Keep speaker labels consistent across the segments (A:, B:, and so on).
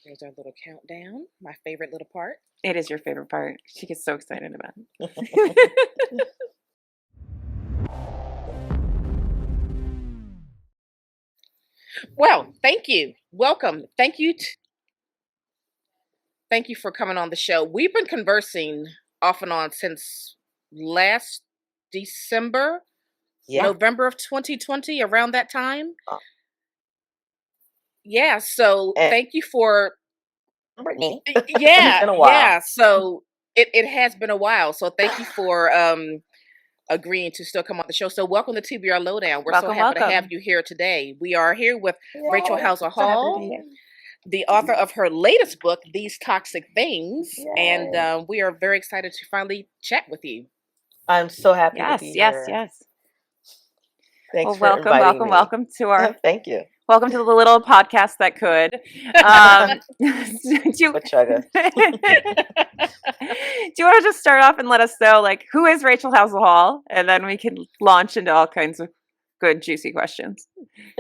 A: There's our little countdown, my favorite little part.
B: It is your favorite part. She gets so excited about it.
A: Well, thank you. Welcome. Thank you. Thank you for coming on the show. We've been conversing off and on since last December, November of 2020, around that time. Yeah, so thank you for
C: me.
A: Yeah,
C: It's been a while.
A: yeah. So it has been a while. So thank you for agreeing to still come on the show. So welcome to TBR Lowdown. We're so happy to have you here today. We are here with Rachel Howzell Hall, the author of her latest book, These Toxic Things. Yay. And we are very excited to finally chat with you.
C: I'm so happy to be here.
B: Yes.
C: Thanks for inviting me.
B: Welcome to our...
C: Thank you.
B: Welcome to the little podcast that could. Do you want to just start off and let us know, like, who is Rachel Howzell Hall? And then we can launch into all kinds of good, juicy questions.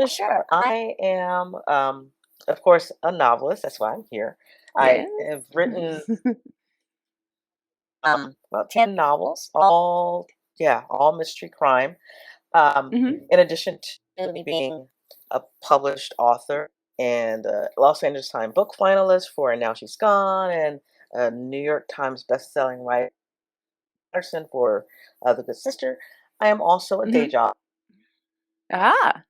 C: Sure. I am, of course, a novelist. That's why I'm here. I have written about 10 novels, all mystery crime. In addition to being a published author and a Los Angeles Times book finalist for And Now She's Gone, and a New York Times bestselling writer for The Good Sister, I am also a day job. I'm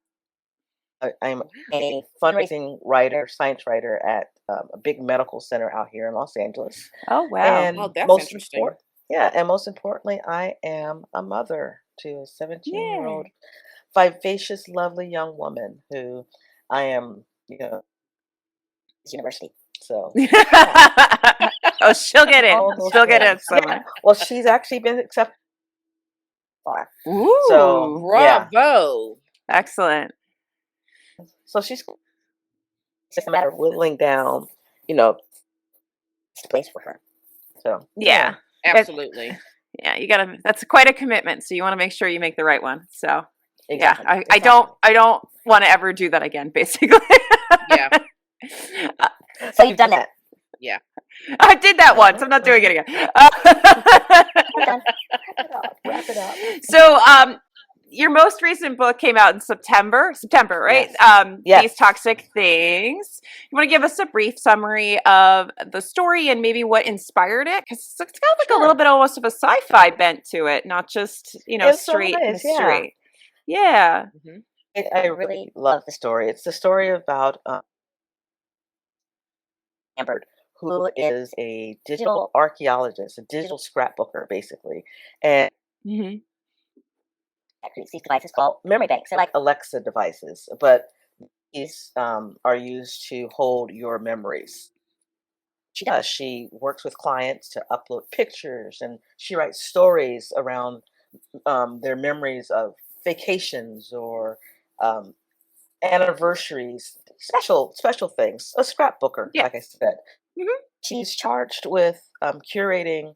C: a fundraising writer, science writer at a big medical center out here in Los Angeles.
B: Oh, wow.
C: And
A: that's interesting.
C: And most importantly, I am a mother to a 17-year-old vivacious, lovely young woman who I am, university. So,
B: oh, she'll get in. She'll get in somewhere.
C: Yeah. Well, she's actually been accepted.
B: Ooh,
C: so
A: bravo!
B: Excellent.
C: So she's just a matter of whittling down, place for her. So
B: yeah,
A: absolutely.
B: You gotta. That's quite a commitment. So you want to make sure you make the right one. So.
C: Exactly.
B: Yeah, I don't want to ever do that again, basically.
A: Yeah.
C: So you've done that.
A: Yeah.
B: I did that once. I'm not doing it again.
C: Wrap it up.
B: So, your most recent book came out in September, right?
C: Yes.
B: These Toxic Things. You want to give us a brief summary of the story and maybe what inspired it? Because it's got like a little bit almost of a sci-fi bent to it, not just, straight mystery. Yeah.
C: I really love the story. It's the story about Amber, who is a digital archaeologist, a digital scrapbooker, basically. And actually, these devices called memory banks. They're like Alexa devices, but these are used to hold your memories. She does. She works with clients to upload pictures, and she writes stories around their memories of vacations or anniversaries, special things. A scrapbooker, like I said. She's charged with curating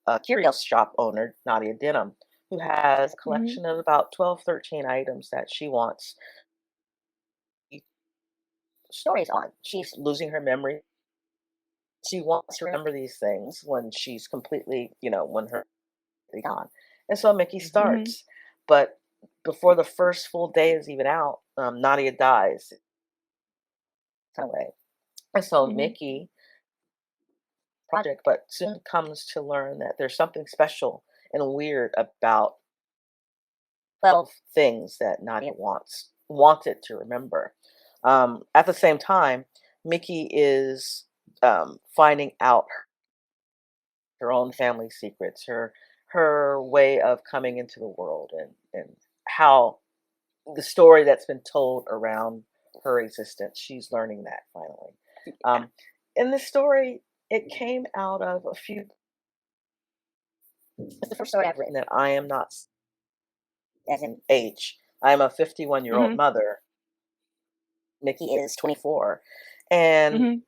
C: a curio shop owner, Nadia Denham, who has a collection of about 12, 13 items that she wants stories on. She's losing her memory. She wants to remember these things when she's completely, when her gone. And so Mickey starts, but before the first full day is even out, Nadia dies. And so Mickey project, but soon comes to learn that there's something special and weird about 12 things that Nadia wanted to remember. At the same time, Mickey is finding out her own family secrets, her way of coming into the world, and how the story that's been told around her existence. She's learning that finally. In this story, it came out of a few. It's the first story I've written that I am not, as in age. I'm a 51-year-old mother. Mickey is 24, and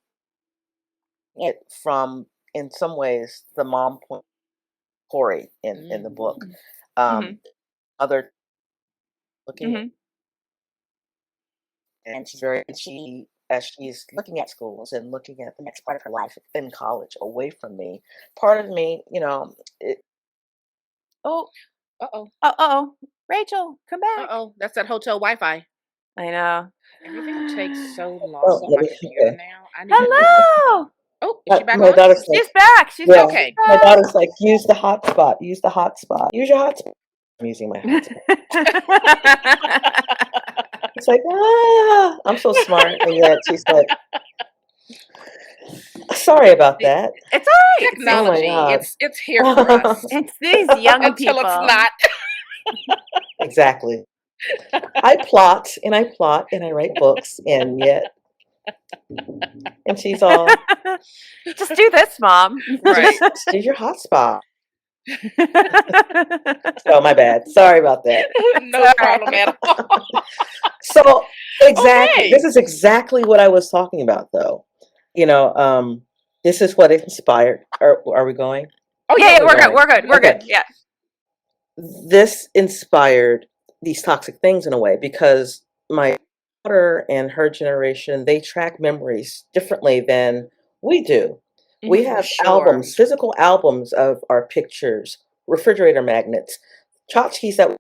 C: it from in some ways the mom point Corey in the book. Other looking, and she as she's looking at schools and looking at the next part of her life in college away from me, part of me,
B: Oh,
A: Uh-oh.
B: oh, Rachel, come back.
A: Uh-oh. That's that hotel Wi-Fi.
B: I know.
A: Everything takes so long
C: Oh,
A: on my computer
C: okay.
A: now. I need to know.
B: Hello.
A: Oh, is she back
C: My
A: on?
C: daughter's
B: She's
C: like,
B: back. She's
C: yeah,
A: Okay.
C: my daughter's like, use the hotspot, use the hotspot, use your hotspot. I'm using my hotspot. It's like, I'm so smart, and yet she's like, sorry about that.
B: It's all right.
A: Technology.
C: Oh my God.
A: It's here for us.
B: It's these young
A: Until
B: people.
A: it's not.
C: Exactly. I plot and I write books, and yet, and she's all,
B: Just do this, Mom.
A: Right.
C: just do your hotspot. Oh, my bad. Sorry about that.
A: No problem at all.
C: So exactly,
A: Okay.
C: this is exactly what I was talking about, though. This is what inspired. Are we going?
B: Oh yeah,
C: we're
B: we're good.
C: going.
B: We're good. We're
C: Okay.
B: good. Yeah.
C: This inspired these toxic things in a way, because my daughter and her generation, they track memories differently than we do. We have
A: Sure.
C: albums, physical albums of our pictures, refrigerator magnets, tchotchkes that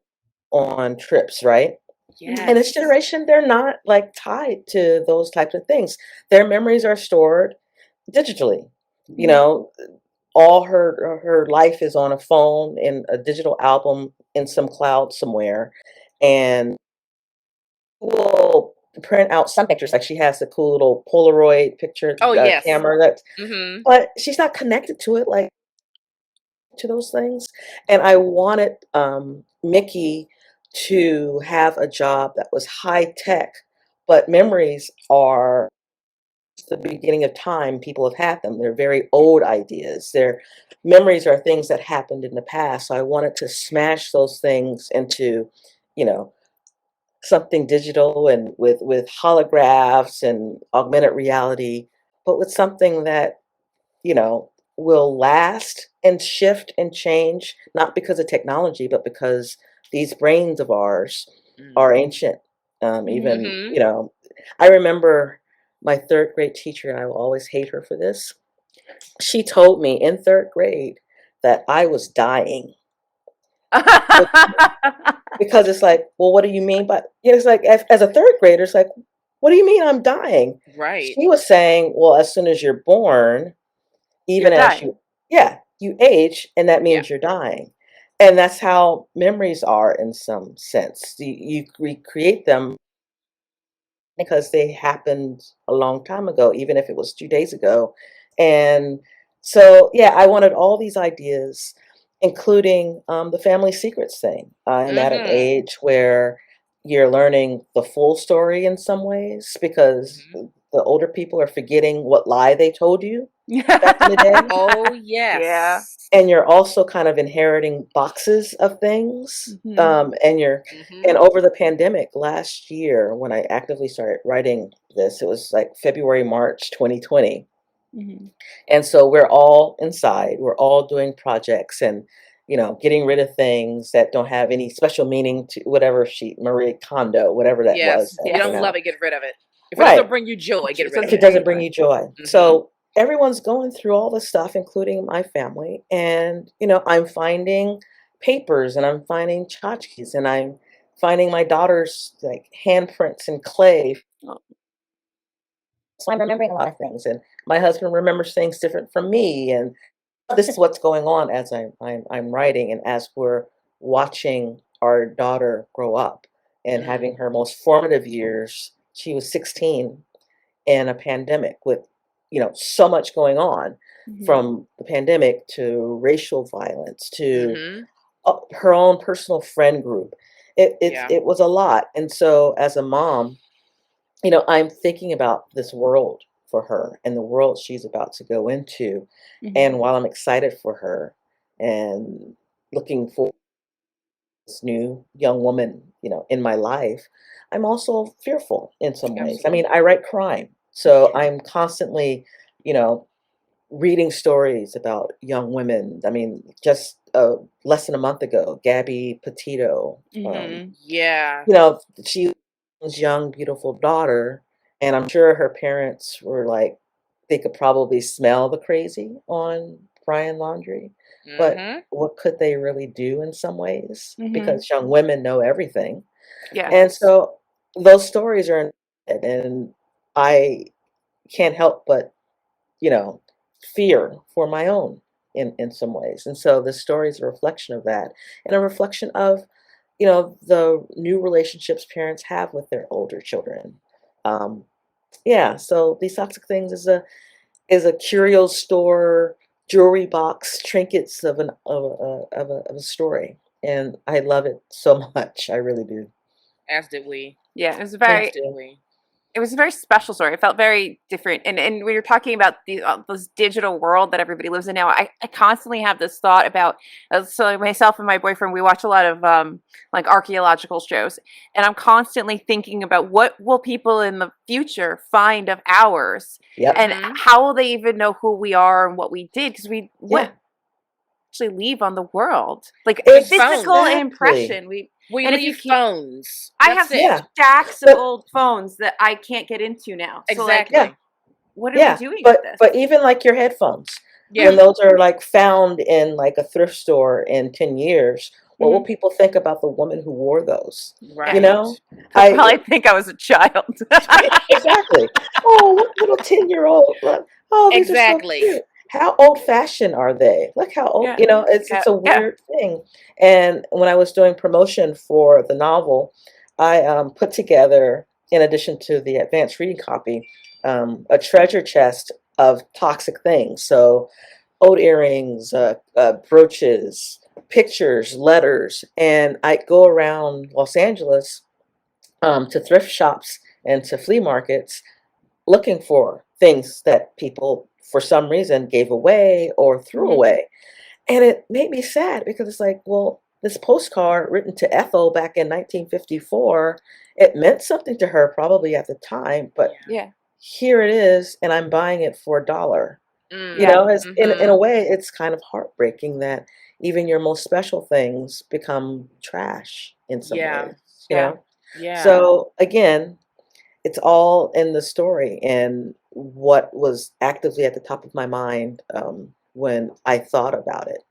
C: on trips, right? And this
A: Yes.
C: generation, they're not like tied to those types of things. Their memories are stored digitally. You know, all her life is on a phone, in a digital album, in some cloud somewhere, and we'll print out some pictures. Like, she has a cool little Polaroid picture
A: Oh, yes.
C: camera, that,
A: Mm-hmm.
C: but she's not connected to it, like, to those things. And I wanted Mickey to have a job that was high tech, but memories are the beginning of time. People have had them. They're very old ideas. Their memories are things that happened in the past. So I wanted to smash those things into, you know, something digital, and with holographs and augmented reality, but with something that, will last and shift and change, not because of technology, but because these brains of ours are ancient. Even,
A: Mm-hmm.
C: I remember my third grade teacher, and I will always hate her for this. She told me in third grade that I was dying. Because it's like, well, what do you mean by, it's like, as a third grader, it's like, what do you mean I'm dying?
A: Right.
C: She was saying, well, as soon as you're born, even
B: You're
C: as
B: dying.
C: you age, and that means you're dying. And that's how memories are, in some sense. You recreate them because they happened a long time ago, even if it was 2 days ago. And so, yeah, I wanted all these ideas, including the family secrets thing. I'm at an
A: Mm-hmm.
C: age where you're learning the full story in some ways, because the older people are forgetting what lie they told you back in the day.
A: Oh, yes.
B: Yeah.
C: And you're also kind of inheriting boxes of things. And and over the pandemic last year, when I actively started writing this, it was like February, March 2020. And so we're all inside, we're all doing projects, and getting rid of things that don't have any special meaning, to whatever Marie Kondo, whatever that was.
A: Yes. If you don't love it, get rid of it. If it
C: Right.
A: doesn't bring you joy, get rid of
C: If it
A: it.
C: doesn't bring you joy. So everyone's going through all this stuff, including my family. And, I'm finding papers, and I'm finding tchotchkes, and I'm finding my daughter's like handprints and clay. So I'm remembering a lot of things, and my husband remembers things different from me. And this is what's going on as I'm writing, and as we're watching our daughter grow up and having her most formative years. She was 16 in a pandemic, with so much going on, from the pandemic to racial violence to her own personal friend group. It was a lot. And so as a mom, I'm thinking about this world for her, and the world she's about to go into. And while I'm excited for her and looking for this new young woman, in my life, I'm also fearful in some ways. I mean, I write crime, so I'm constantly, you know, reading stories about young women. I mean, just less than a month ago, Gabby Petito,
A: Yeah.
C: she was young, beautiful daughter, And I'm sure her parents were like, they could probably smell the crazy on Brian Laundrie, but
A: Mm-hmm.
C: what could they really do in some ways?
B: Mhm.
C: Because young women know everything.
B: Yeah.
C: And so those stories are in it, and I can't help but, you know, fear for my own in some ways. And so the story is a reflection of that, and a reflection of, you know, the new relationships parents have with their older children. Um, yeah, so these toxic things is a curio store, jewelry box, trinkets of a story, and I love it so much. I really do.
A: As did we.
B: Yeah, it was
C: Thanks,
B: very
A: Did we?
B: it was a very special story. It felt very different. And when you're talking about this digital world that everybody lives in now, I constantly have this thought about, so myself and my boyfriend, we watch a lot of like archaeological shows, and I'm constantly thinking about what will people in the future find of ours,
C: Yep.
B: and
A: Mhm.
B: how will they even know who we are and what we did, because
C: Yeah.
B: what actually leave on the world, like
A: It's
B: physical
A: phones.
B: impression.
A: We
B: And if you
A: leave phones.
B: I
A: That's
B: have
A: it.
C: Yeah.
B: stacks of
C: But
B: old phones that I can't get into now. So like,
C: yeah,
A: Exactly.
B: what are we
C: yeah.
B: doing with this?
C: But even like your headphones,
A: Yeah.
C: when those are like found in like a thrift store in 10 years, what will people think about the woman who wore those?
A: Right.
C: You know?
B: They'll probably think I was a child.
C: Exactly. Oh, what little 10-year-old. Look. Oh, these are so
A: Exactly.
C: cute. How old fashioned are they? Look how old,
B: Yeah.
C: you know, it's a
B: Yeah.
C: weird thing. And when I was doing promotion for the novel, I put together, in addition to the advanced reading copy, a treasure chest of toxic things. So old earrings, brooches, pictures, letters. And I go around Los Angeles to thrift shops and to flea markets looking for things that people, for some reason, gave away or threw away. And it made me sad because it's like, well, this postcard written to Ethel back in 1954, it meant something to her probably at the time, but
B: Yeah.
C: here it is, and I'm buying it for $1.
A: Mm.
C: You know, it's, in
A: Mhm.
C: a way, it's kind of heartbreaking that even your most special things become trash in some
A: Yeah.
C: ways, you
B: Yeah.
C: know?
A: Yeah.
C: So again, it's all in the story and what was actively at the top of my mind when I thought about it.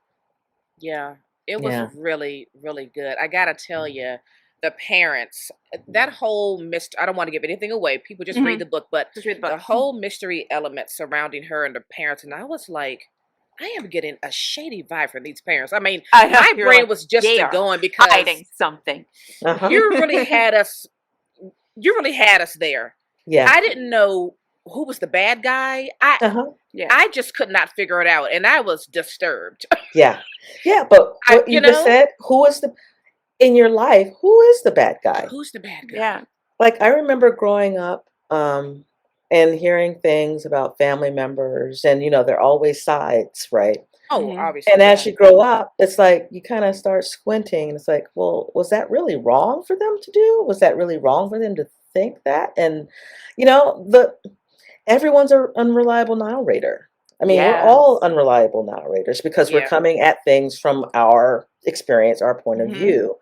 A: Yeah. It was
C: Yeah.
A: really, really good. I gotta tell you, the parents, that whole mystery, I don't want to give anything away. People just read the book, but
B: Just read the
A: the
B: book.
A: whole mystery element surrounding her and the parents, and I was like, I am getting a shady vibe from these parents. I mean,
B: I know,
A: my
B: you're
A: brain
B: like,
A: was just
B: they are
A: going because
B: hiding something.
C: Uh-huh.
A: you really had us there.
C: Yeah.
A: I didn't know who was the bad guy.
C: Uh-huh.
B: Yeah.
A: I just could not figure it out, and I was disturbed.
C: Yeah. Yeah. But what
A: You
C: you just
A: know,
C: said, who is the in your life, who is the bad guy?
A: who's the bad guy?
B: Yeah.
C: Like I remember growing up and hearing things about family members, and you know, there are always sides, right?
A: Oh,
B: Mhm.
A: obviously,
C: And as
A: yeah.
C: you grow up, it's like you kind of start squinting, and it's like, well, was that really wrong for them to do? Was that really wrong for them to think that? And you know, everyone's an unreliable narrator. I mean, we're all
B: Yes.
C: unreliable narrators because we're
A: Yeah.
C: coming at things from our experience, our point of
B: Mhm.
C: view.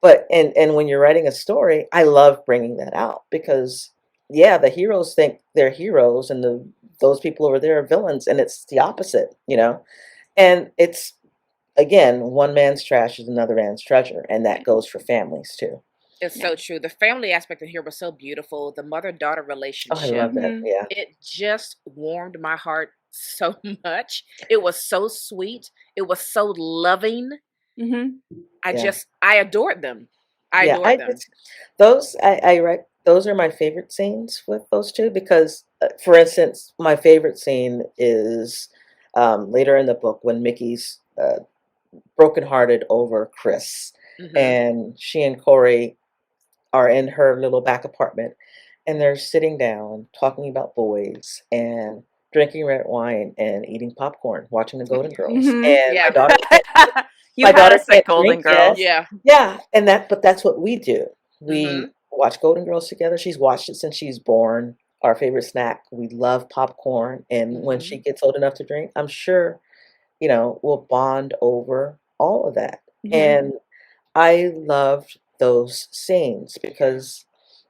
C: But and when you're writing a story, I love bringing that out because yeah, the heroes think they're heroes, and those people over there are villains, and it's the opposite, you know. And it's again, one man's trash is another man's treasure, and that goes for families too.
A: It's
B: Yeah.
A: so true. The family aspect of here was so beautiful. The mother-daughter
C: Oh, I
A: relationship,
C: love that.
B: Mhm.
C: Yeah.
A: it just warmed my heart so much. It was so sweet. It was so loving.
B: Mhm.
C: Yeah.
A: I adored them. I
C: Yeah, I
A: adored them.
C: it's those I write those are my favorite scenes with those two because, for instance, my favorite scene is later in the book when Mickey's brokenhearted over Chris,
A: Hmm.
C: and she and Corey are in her little back apartment, and they're sitting down talking about boys and drinking red wine and eating popcorn, watching the Golden Girls,
B: Mhm.
C: and
A: Yeah.
B: You
C: my
B: had
C: daughter
B: us at
C: can't
B: Golden
C: drink yet.
B: Girls.
A: Yeah.
C: Yeah, and but that's what we do.
A: Hmm.
C: We watch Golden Girls together. She's watched it since she's born. Our favorite snack. We love popcorn, and when she
A: Hmm.
C: gets old enough to drink, I'm sure, you know, we'll bond over all of that.
B: Mhm.
C: And I loved those scenes because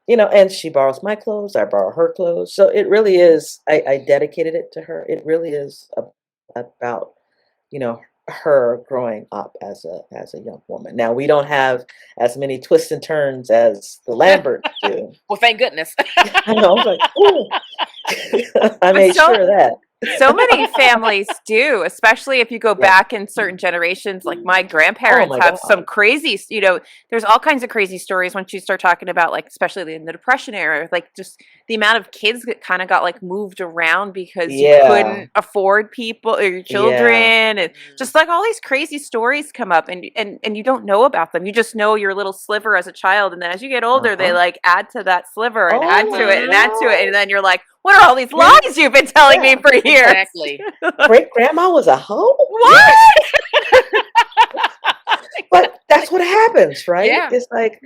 C: and she borrows my clothes, I borrow her clothes. So it really is, I dedicated it to her. It really is about, you know, her growing up as a young woman. Now we don't have as many twists and turns as the Lamberts do.
A: Well, thank goodness.
C: I know, I was like, ooh. I
B: But
C: made sure of that.
B: so many families do, especially if you go back in certain generations. Like my
C: Oh
B: grandparents
C: my
B: have
C: God.
B: some crazy, there's all kinds of crazy stories once you start talking about, like, especially in the Depression era, like just the amount of kids that kind of got like moved around because you
C: Yeah.
B: couldn't afford people or your
C: Yeah.
B: children, and just like all these crazy stories come up, and you don't know about them. You just know your little sliver as a child, and then as you get older, they like add to that sliver and add to it and add to it, and then you're like, what are all these lies you've been telling me for years?
A: Exactly.
C: Great grandma was a hoe?
B: What?
C: But that's what happens, right?
A: Yeah.
C: It's like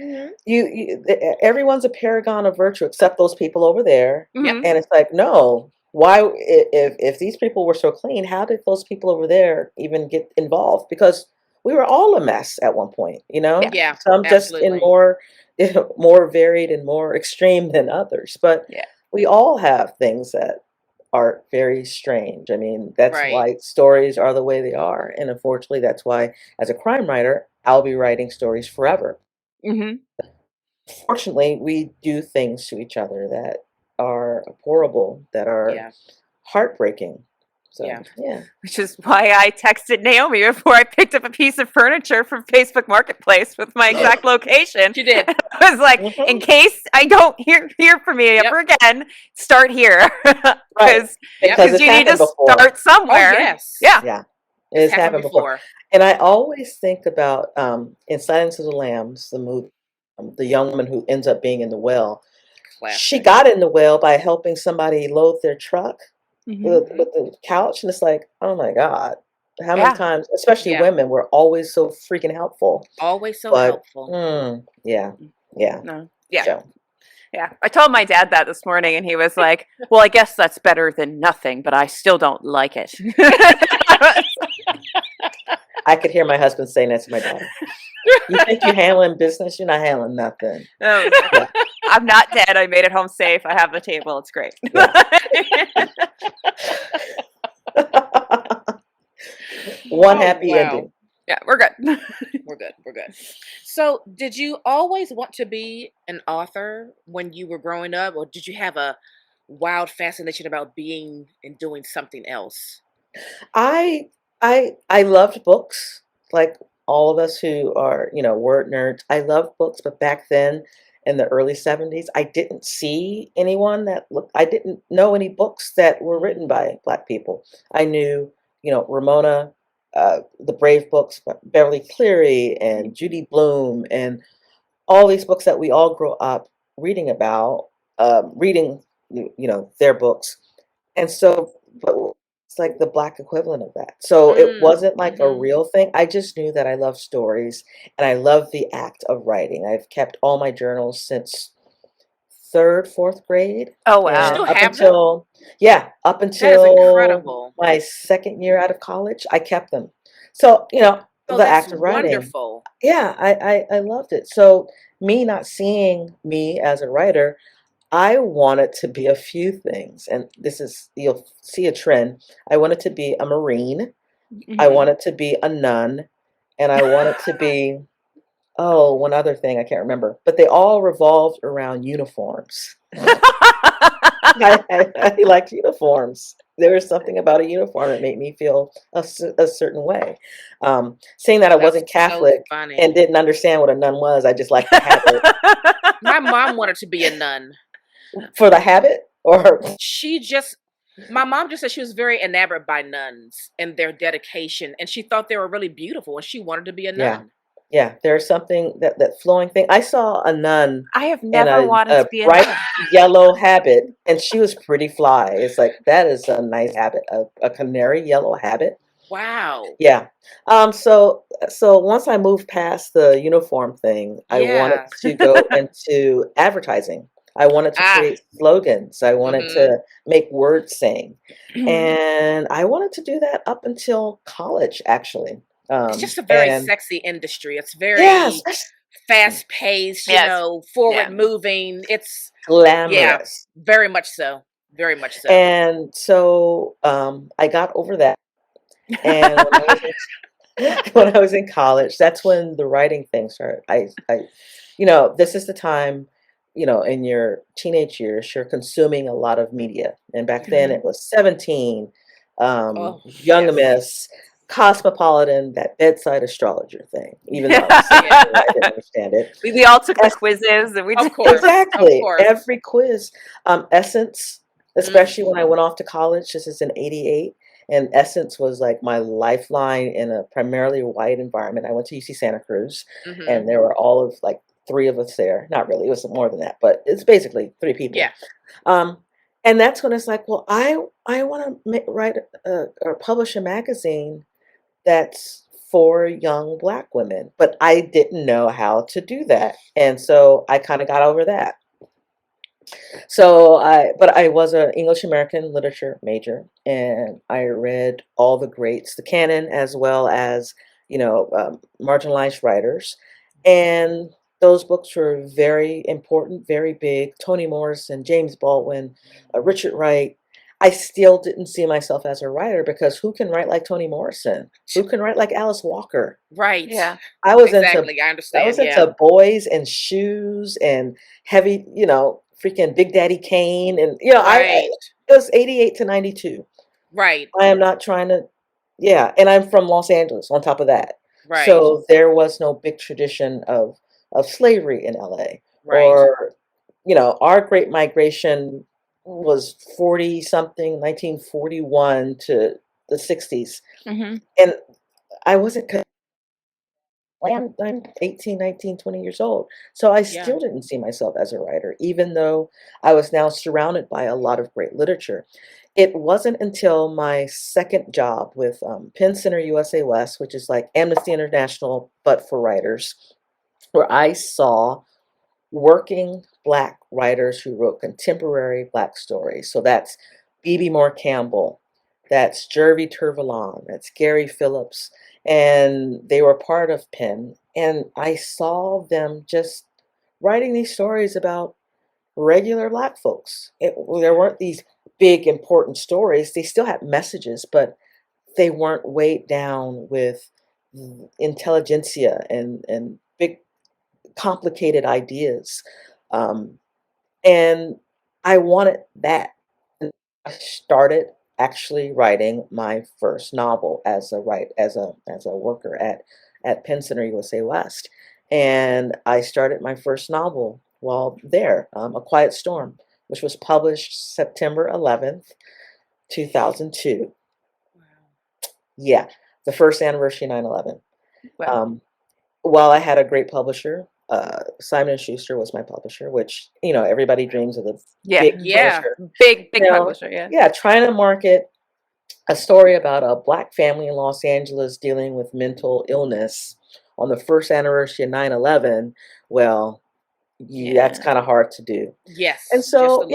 C: everyone's a paragon of virtue except those people over there.
B: Mhm.
C: And it's like, no, why, if these people were so clean, how did those people over there even get involved? Because we were all a mess at one point,
A: Yeah,
C: some just in
A: absolutely.
C: more varied and more extreme than others. But we all have things that are very strange. I mean, that's
A: Right.
C: why stories are the way they are. And unfortunately, that's why, as a crime writer, I'll be writing stories forever.
B: Mhm.
C: Fortunately, we do things to each other that are horrible, that are
A: Yeah.
C: heartbreaking. So,
A: Yeah.
C: yeah.
B: Which is why I texted Naomi before I picked up a piece of furniture from Facebook Marketplace with my exact location.
A: She did.
B: I was like, in case I don't hear from you ever again, start here.
C: Right. Because it's
B: you need to
C: happened before.
B: start somewhere.
A: Oh, yes.
B: Yeah.
C: Yeah.
A: It's happened before.
C: And I always think about in Silence of the Lambs, the movie, the young woman who ends up being in the well.
A: Classic.
C: She got in the well by helping somebody load their truck
B: Mhm.
C: with the couch. And it's like, oh my God. How many times, especially women, were always so freaking helpful.
A: Always so helpful.
C: Yeah.
B: No. Yeah.
C: So.
B: Yeah. I told my dad that this morning, and he was like, well, I guess that's better than nothing, but I still don't like it.
C: I could hear my husband saying that to my daughter. You think you're handling business? You're not handling nothing.
B: Oh,
C: Yeah.
B: I'm not dead. I made it home safe. I have the table. It's great.
C: One happy ending.
B: Yeah, we're good.
A: We're good. We're good. So, did you always want to be an author when you were growing up, or did you have a wild fascination about being and doing something else?
C: I loved books, like all of us who are, word nerds. I loved books, but back then in the early 70s, I didn't see anyone I didn't know any books that were written by Black people. I knew, Ramona, the Brave books, Beverly Cleary and Judy Blume, and all these books that we all grew up reading about, reading, their books. And so, but it's like the Black equivalent of that. So it wasn't like a real thing. I just knew that I love stories and I love the act of writing. I've kept all my journals since third, fourth grade.
B: Oh, wow.
C: And
A: Still
C: up
A: have
C: until
A: That is incredible.
C: my second year out of college, I kept them. So,
A: Oh,
C: the
A: that's
C: act of writing.
A: wonderful.
C: Yeah, I loved it. So me not seeing me as a writer, I wanted to be a few things, and this is, you'll see a trend. I wanted to be a Marine, I wanted to be a nun, and I wanted to be, one other thing I can't remember, but they all revolved around uniforms. I liked uniforms. There was something about a uniform that made me feel a certain way. Saying that I wasn't
A: That's so
C: Catholic
A: funny.
C: and didn't understand what a nun was, I just liked the habit.
A: My mom wanted to be a nun.
C: For the habit? Or
A: My mom just said she was very enamored by nuns and their dedication, and she thought they were really beautiful, and she wanted to be a nun.
C: yeah, there's something that flowing thing. I saw a nun
B: I have
C: in
B: never wanted
C: a
B: to be a
C: bright
B: nun.
C: yellow habit, and she was pretty fly. It's like, that is a nice habit, a canary yellow habit.
A: Wow.
C: Yeah. So once I moved past the uniform thing, I wanted to go into advertising. I wanted to create slogans. I wanted to make words sing. And I wanted to do that up until college, actually.
A: It's just a very
C: And
A: sexy industry. It's very
C: yes,
A: fast paced,
B: Yes.
A: forward moving. It's
C: glamorous.
A: very much so. Very much so.
C: And so I got over that. And when I was in college, that's when the writing thing started. This is the time, in your teenage years, you're consuming a lot of media. And back then it was 17,
A: Oh,
C: Young
A: yes.
C: Miss, Cosmopolitan, that bedside astrologer thing, even though I was 16, I didn't understand it.
B: We all took the quizzes and we
A: Of
B: just
A: course.
C: Exactly.
A: Of course.
C: Every quiz. Essence, especially when I went off to college, this is in 88. And Essence was like my lifeline in a primarily white environment. I went to UC Santa Cruz, and there were all of like 3 of us there. Not really, it was more than that, but it's basically 3 people.
A: Yeah.
C: And that's when it's like, well, I want to write or publish a magazine that's for young Black women, but I didn't know how to do that, and so I kind of got over that. But I was an English American literature major, and I read all the greats, the canon, as well as, marginalized writers. And those books were very important, very big. Toni Morrison, James Baldwin, Richard Wright. I still didn't see myself as a writer because who can write like Toni Morrison? Who can write like Alice Walker?
A: Right.
B: Yeah.
C: I was
A: Exactly. I understand.
C: I was into boys and shoes and heavy, freaking Big Daddy Kane. And, it was 88 to 92.
A: Right.
C: I am not trying to, and I'm from Los Angeles on top of that.
A: Right.
C: So there was no big tradition of slavery in LA.
A: Right.
C: Or, our Great Migration was 40 something, 1941 to the 60s. And I wasn't, I'm 18, 19, 20 years old. So I still didn't see myself as a writer, even though I was now surrounded by a lot of great literature. It wasn't until my second job with Penn Center USA West, which is like Amnesty International, but for writers, where I saw working Black writers who wrote contemporary Black stories. So that's B.B. Moore Campbell, that's Jervy Turvalon, that's Gary Phillips, and they were part of Penn. And I saw them just writing these stories about regular Black folks. There weren't these big, important stories. They still had messages, but they weren't weighed down with intelligentsia and big, complicated ideas. And I wanted that. And I started actually writing my first novel as a worker at Penn Center USA West. And I started my first novel while there, A Quiet Storm, which was published September 11th, 2002.
A: Wow.
C: Yeah, the first anniversary of 9/11.
B: Wow.
C: While I had a great publisher, Simon & Schuster was my publisher, which, everybody dreams of the big publisher.
B: Big publisher,
C: Yeah, trying to market a story about a Black family in Los Angeles dealing with mental illness on the first anniversary of 9/11. Well, that's kind of hard to do.
A: Yes.
C: And so,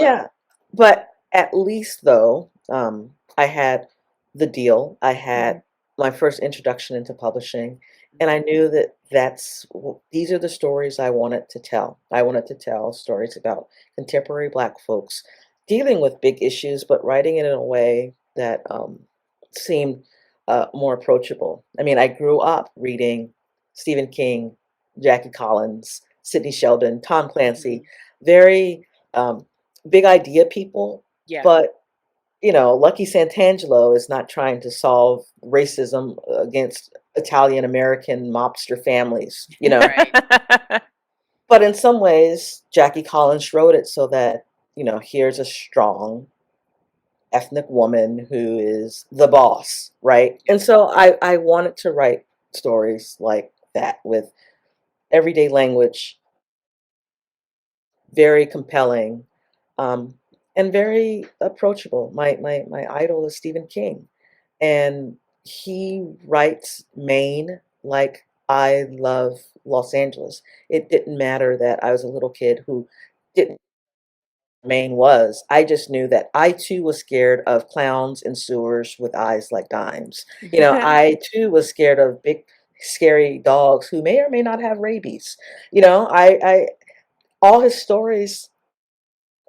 C: but at least though, I had the deal. I had my first introduction into publishing, and I knew that these are the stories I wanted to tell. I wanted to tell stories about contemporary Black folks dealing with big issues, but writing it in a way that seemed more approachable. I mean, I grew up reading Stephen King, Jackie Collins, Sidney Sheldon, Tom Clancy, very big idea people, but Lucky Santangelo is not trying to solve racism against Italian American mobster families, But in some ways, Jackie Collins wrote it so that, here's a strong ethnic woman who is the boss, right? And so I wanted to write stories like that with everyday language, very compelling, and very approachable. My idol is Stephen King, and he writes Maine like I love Los Angeles. It didn't matter that I was a little kid who didn't know what Maine was. I just knew that I too was scared of clowns in sewers with eyes like dimes. I too was scared of big scary dogs who may or may not have rabies. You know, I all his stories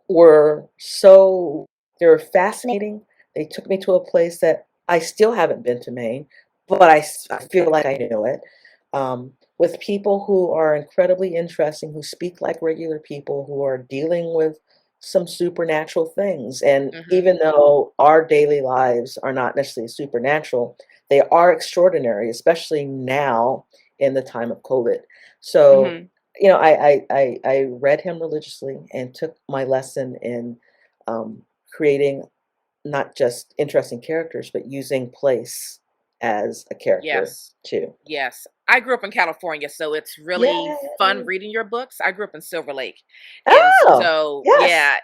C: were so, they were fascinating. They took me to a place that I still haven't been to, Maine, but I feel like I know it. With people who are incredibly interesting, who speak like regular people, who are dealing with some supernatural things. And even though our daily lives are not necessarily supernatural, they are extraordinary, especially now in the time of COVID. So you know, I read him religiously and took my lesson in creating not just interesting characters, but using place as a character
A: Yes.
C: too.
A: Yes. I grew up in California, so it's really fun
C: Yay.
A: reading your books. I grew up in Silver Lake. And
C: Oh,
A: so,
C: yes.
A: yeah.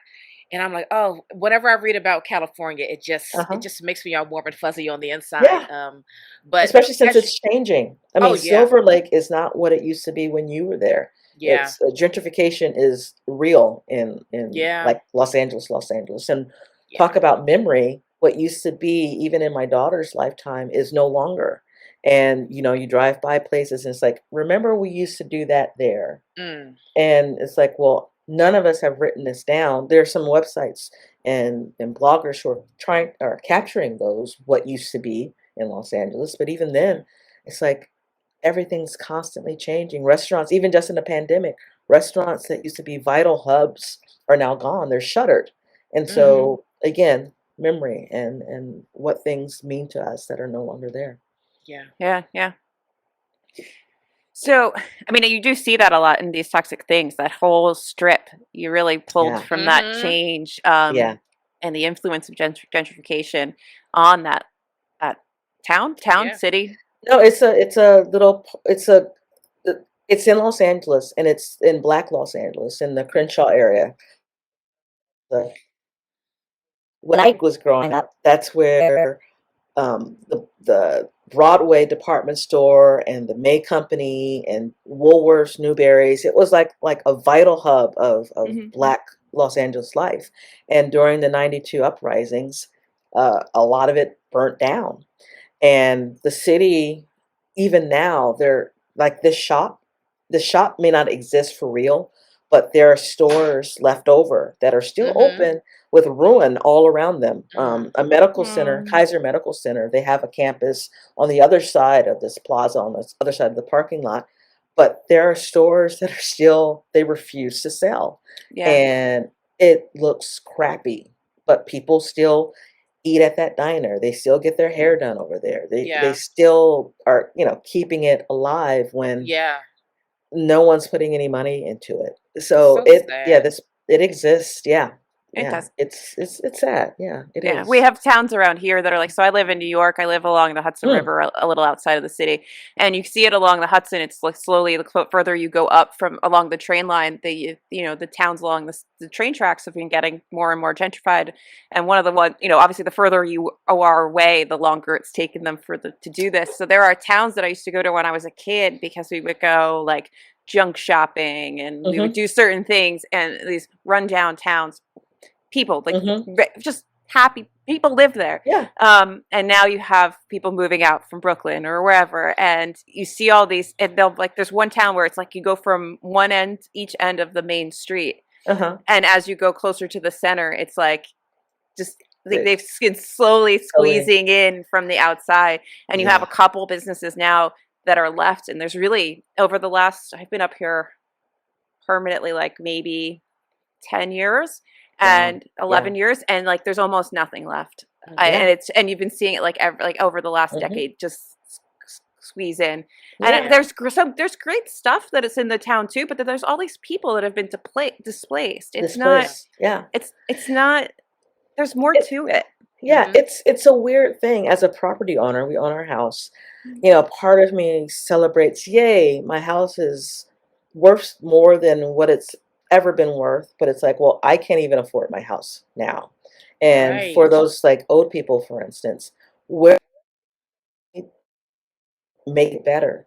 A: And I'm like, oh, whenever I read about California, it
C: Uh-huh.
A: just makes me all warm and fuzzy on the inside.
C: Yeah.
A: But
C: Especially since
A: as
C: it's changing. I
A: oh
C: mean,
A: yeah.
C: Silver Lake is not what it used to be when you were there.
A: Yeah.
C: It's gentrification is real in
A: Yeah.
C: like Los Angeles. And
A: Yeah.
C: talk about memory. What used to be, even in my daughter's lifetime, is no longer. And you know, you drive by places and it's like, remember we used to do that there.
A: Mm.
C: And it's like, well, none of us have written this down. There are some websites and bloggers who are capturing those what used to be in Los Angeles. But even then, it's like everything's constantly changing. Restaurants, even just in the pandemic, restaurants that used to be vital hubs are now gone. They're shuttered. And so again, memory and what things mean to us that are no longer there.
A: Yeah.
B: Yeah, yeah. So, I mean, you do see that a lot in these toxic things. That whole strip, you really pulled
C: Yeah.
B: from that change,
C: Yeah.
B: and the influence of gentrification on that town,
A: Yeah.
B: city.
C: No, it's a little it's in Los Angeles, and it's in Black Los Angeles in the Crenshaw area. The When I was growing up, that's where the Broadway department store and the May Company and Woolworths, Newberry's, it was like a vital hub of Black Los Angeles life. And during the '92 uprisings, a lot of it burnt down. And the city, even now, they're like this shop. The shop may not exist for real, but there are stores left over that are still open with ruin all around them. A medical center, Kaiser Medical Center, they have a campus on the other side of this plaza, on the other side of the parking lot. But there are stores that are still, they refuse to sell.
B: Yeah.
C: And it looks crappy, but people still eat at that diner. They still get their hair done over there. They
A: Yeah.
C: still are, you know, keeping it alive when
A: Yeah.
C: no one's putting any money into it.
A: It's
C: So
A: so
C: yeah,
A: sad.
C: it exists. Yeah.
B: It
C: Yeah.
B: does.
C: It's sad. Yeah, it
B: Yeah, we
C: is.
B: have towns around here that are like, so I live in New York. I live along the Hudson
C: Mm,
B: River, a little outside of the city, and you see it along the Hudson. It's like slowly, the further you go up from along the train line, the towns along the train tracks have been getting more and more gentrified. And one of the obviously, the further you are away, the longer it's taken them to do this. So there are towns that I used to go to when I was a kid because we would go like junk shopping and we would
C: mhm,
B: do certain things, and these rundown towns, people like
C: mhm.
B: just happy people live there.
C: Yeah.
B: And now you have people moving out from Brooklyn or wherever, and you see all these, and they'll like, there's one town where it's like you go from each end of the main street,
C: Uh-huh.
B: and as you go closer to the center, it's like just like
C: It
B: they've been slowly
C: slowly,
B: squeezing in from the outside, and you have
C: yeah.
B: a couple businesses now that are left, and there's really, over the last, I've been up here permanently like maybe 10 years
C: Wow.
B: and
C: Yeah.
B: 11 years, and like there's almost nothing left.
C: Yeah.
B: And you've been seeing it like over the last
C: Mhm.
B: decade, just squeeze in. And
C: Yeah.
B: there's great stuff that is in the town too, but then there's all these people that have been displaced. It's
C: This
B: not
C: place. Yeah.
B: it's not, there's more
C: It,
B: to it.
C: yeah, it's a weird thing. As a property owner, we own our house. You know, part of me celebrates, yay, my house is worth more than what it's ever been worth. But it's like, well, I can't even afford my house now. And for
A: Right.
C: those like old people, for instance, where make it better?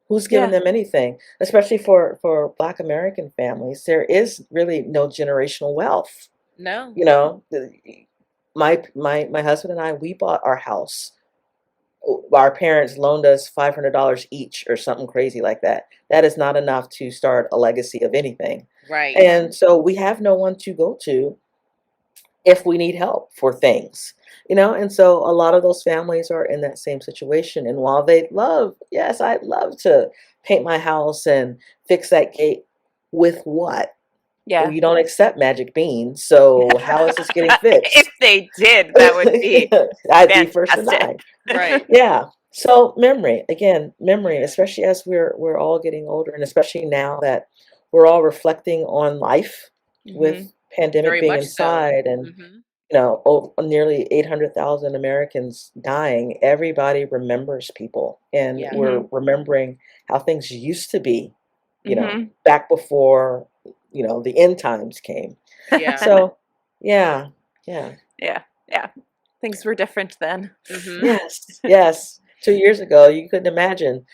C: Who's giving
B: Yeah.
C: them anything? Especially for Black American families, there is really no generational wealth.
A: No.
C: You know, my husband and I, we bought our house our parents loaned us $500 each or something crazy like that. That is not enough to start a legacy of anything.
A: Right.
C: And so we have no one to go to if we need help for things, and so a lot of those families are in that same situation. And while they love, yes, I'd love to paint my house and fix that gate, with what?
B: Yeah.
C: Well, you don't accept magic beans, so how is this getting fixed?
B: If they did, that would be
C: I'd be first to die.
A: Right.
C: Yeah. So memory, especially as we're all getting older, and especially now that we're all reflecting on life with pandemic
A: Very
C: being
A: much so.
C: inside, and nearly 800,000 Americans dying. Everybody remembers people, and
A: Yeah.
C: we're remembering how things used to be,
B: Mhm.
C: back before the end times came.
A: Yeah.
C: So yeah.
B: Yeah. Things were different then.
C: Yes. 2 years ago, you couldn't imagine,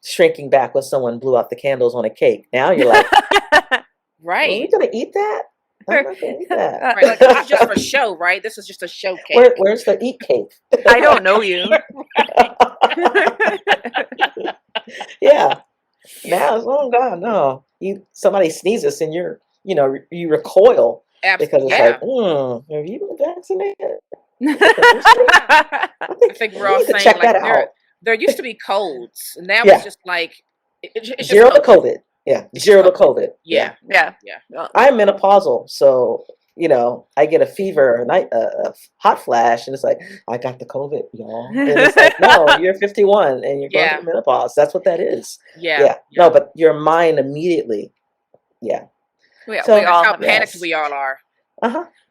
C: shrinking back when someone blew out the candles on a cake. Now you're like, are we
A: Right.
C: gonna eat that? I'm not gonna eat that.
A: Right. Like, this is just for show, right? This is just a show cake.
C: Where's the eat cake?
B: I don't know you.
C: Yeah. Now it's, oh God, no. Somebody sneezes and you recoil because it's like, have you been vaccinated?
A: I think we're all
C: need to
A: saying,
C: check
A: like,
C: that out.
A: there used to be colds. Now
C: Yeah.
A: it's just like it's just
C: Zero to COVID. Yeah. Zero to COVID.
A: Yeah.
B: Yeah.
C: I'm menopausal, so I get a fever, a hot flash, and it's like, I got the COVID, y'all. And it's like, no, you're 51 and you're going through menopause. That's what that is.
A: Yeah.
C: No, but your mind immediately. Yeah.
A: So we all how panicked we all are.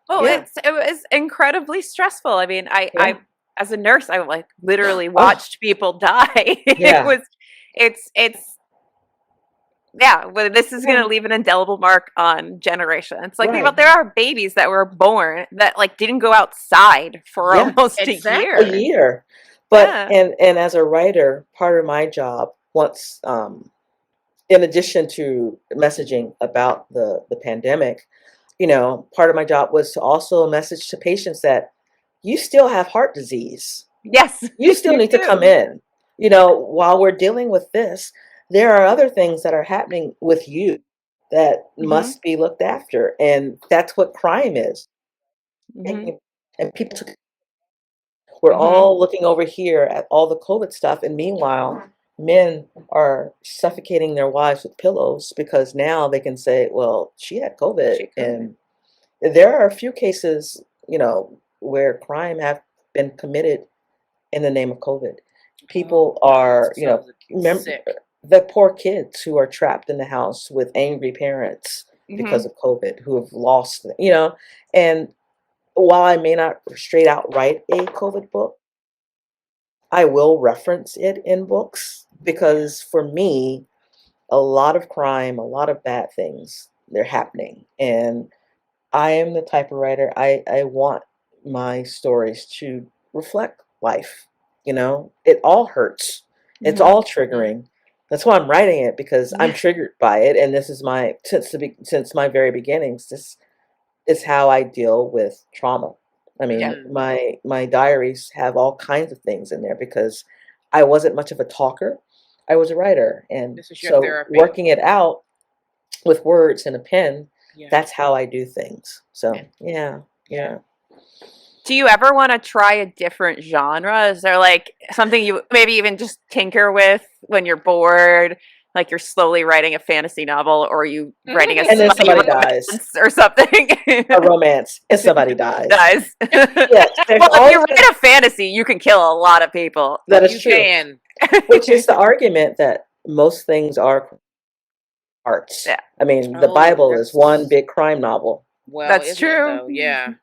B: Oh, it was incredibly stressful. I mean, I as a nurse, I like literally watched people die. Well, this is going to leave an indelible mark on generations. Like, think about, there are babies that were born that like didn't go outside for almost a year.
C: But and as a writer, part of my job, once in addition to messaging about the pandemic, part of my job was to also message to patients that you still have heart disease.
B: Yes,
C: you still need to come in. While we're dealing with this, there are other things that are happening with you that must be looked after. And that's what crime is. And people we're all looking over here at all the COVID stuff. And meanwhile, men are suffocating their wives with pillows because now they can say, well, she had COVID. And there are a few cases, where crime have been committed in the name of COVID. People are, remember the poor kids who are trapped in the house with angry parents because of COVID, who have lost, and while I may not straight out write a COVID book, I will reference it in books because for me, a lot of crime, a lot of bad things, they're happening. And I am the type of writer, I want my stories to reflect life. It all hurts. It's all triggering. That's why I'm writing it, because I'm triggered by it. And this is since my very beginnings, this is how I deal with trauma. I mean, my diaries have all kinds of things in there because I wasn't much of a talker. I was a writer. And so working it out with words and a pen, that's how I do things. So, yeah.
B: Do you ever want to try a different genre? Is there like something you maybe even just tinker with when you're bored? Like you're slowly writing a fantasy novel, or are you writing
C: and then somebody dies
B: or something?
C: A romance and somebody dies.
B: Yes.
C: Well,
B: if you write a fantasy, you can kill a lot of people.
C: That is true. Which is the argument that most things are arts. Yeah. I mean, the Bible is one big crime novel.
A: Well,
B: that's true.
A: Yeah.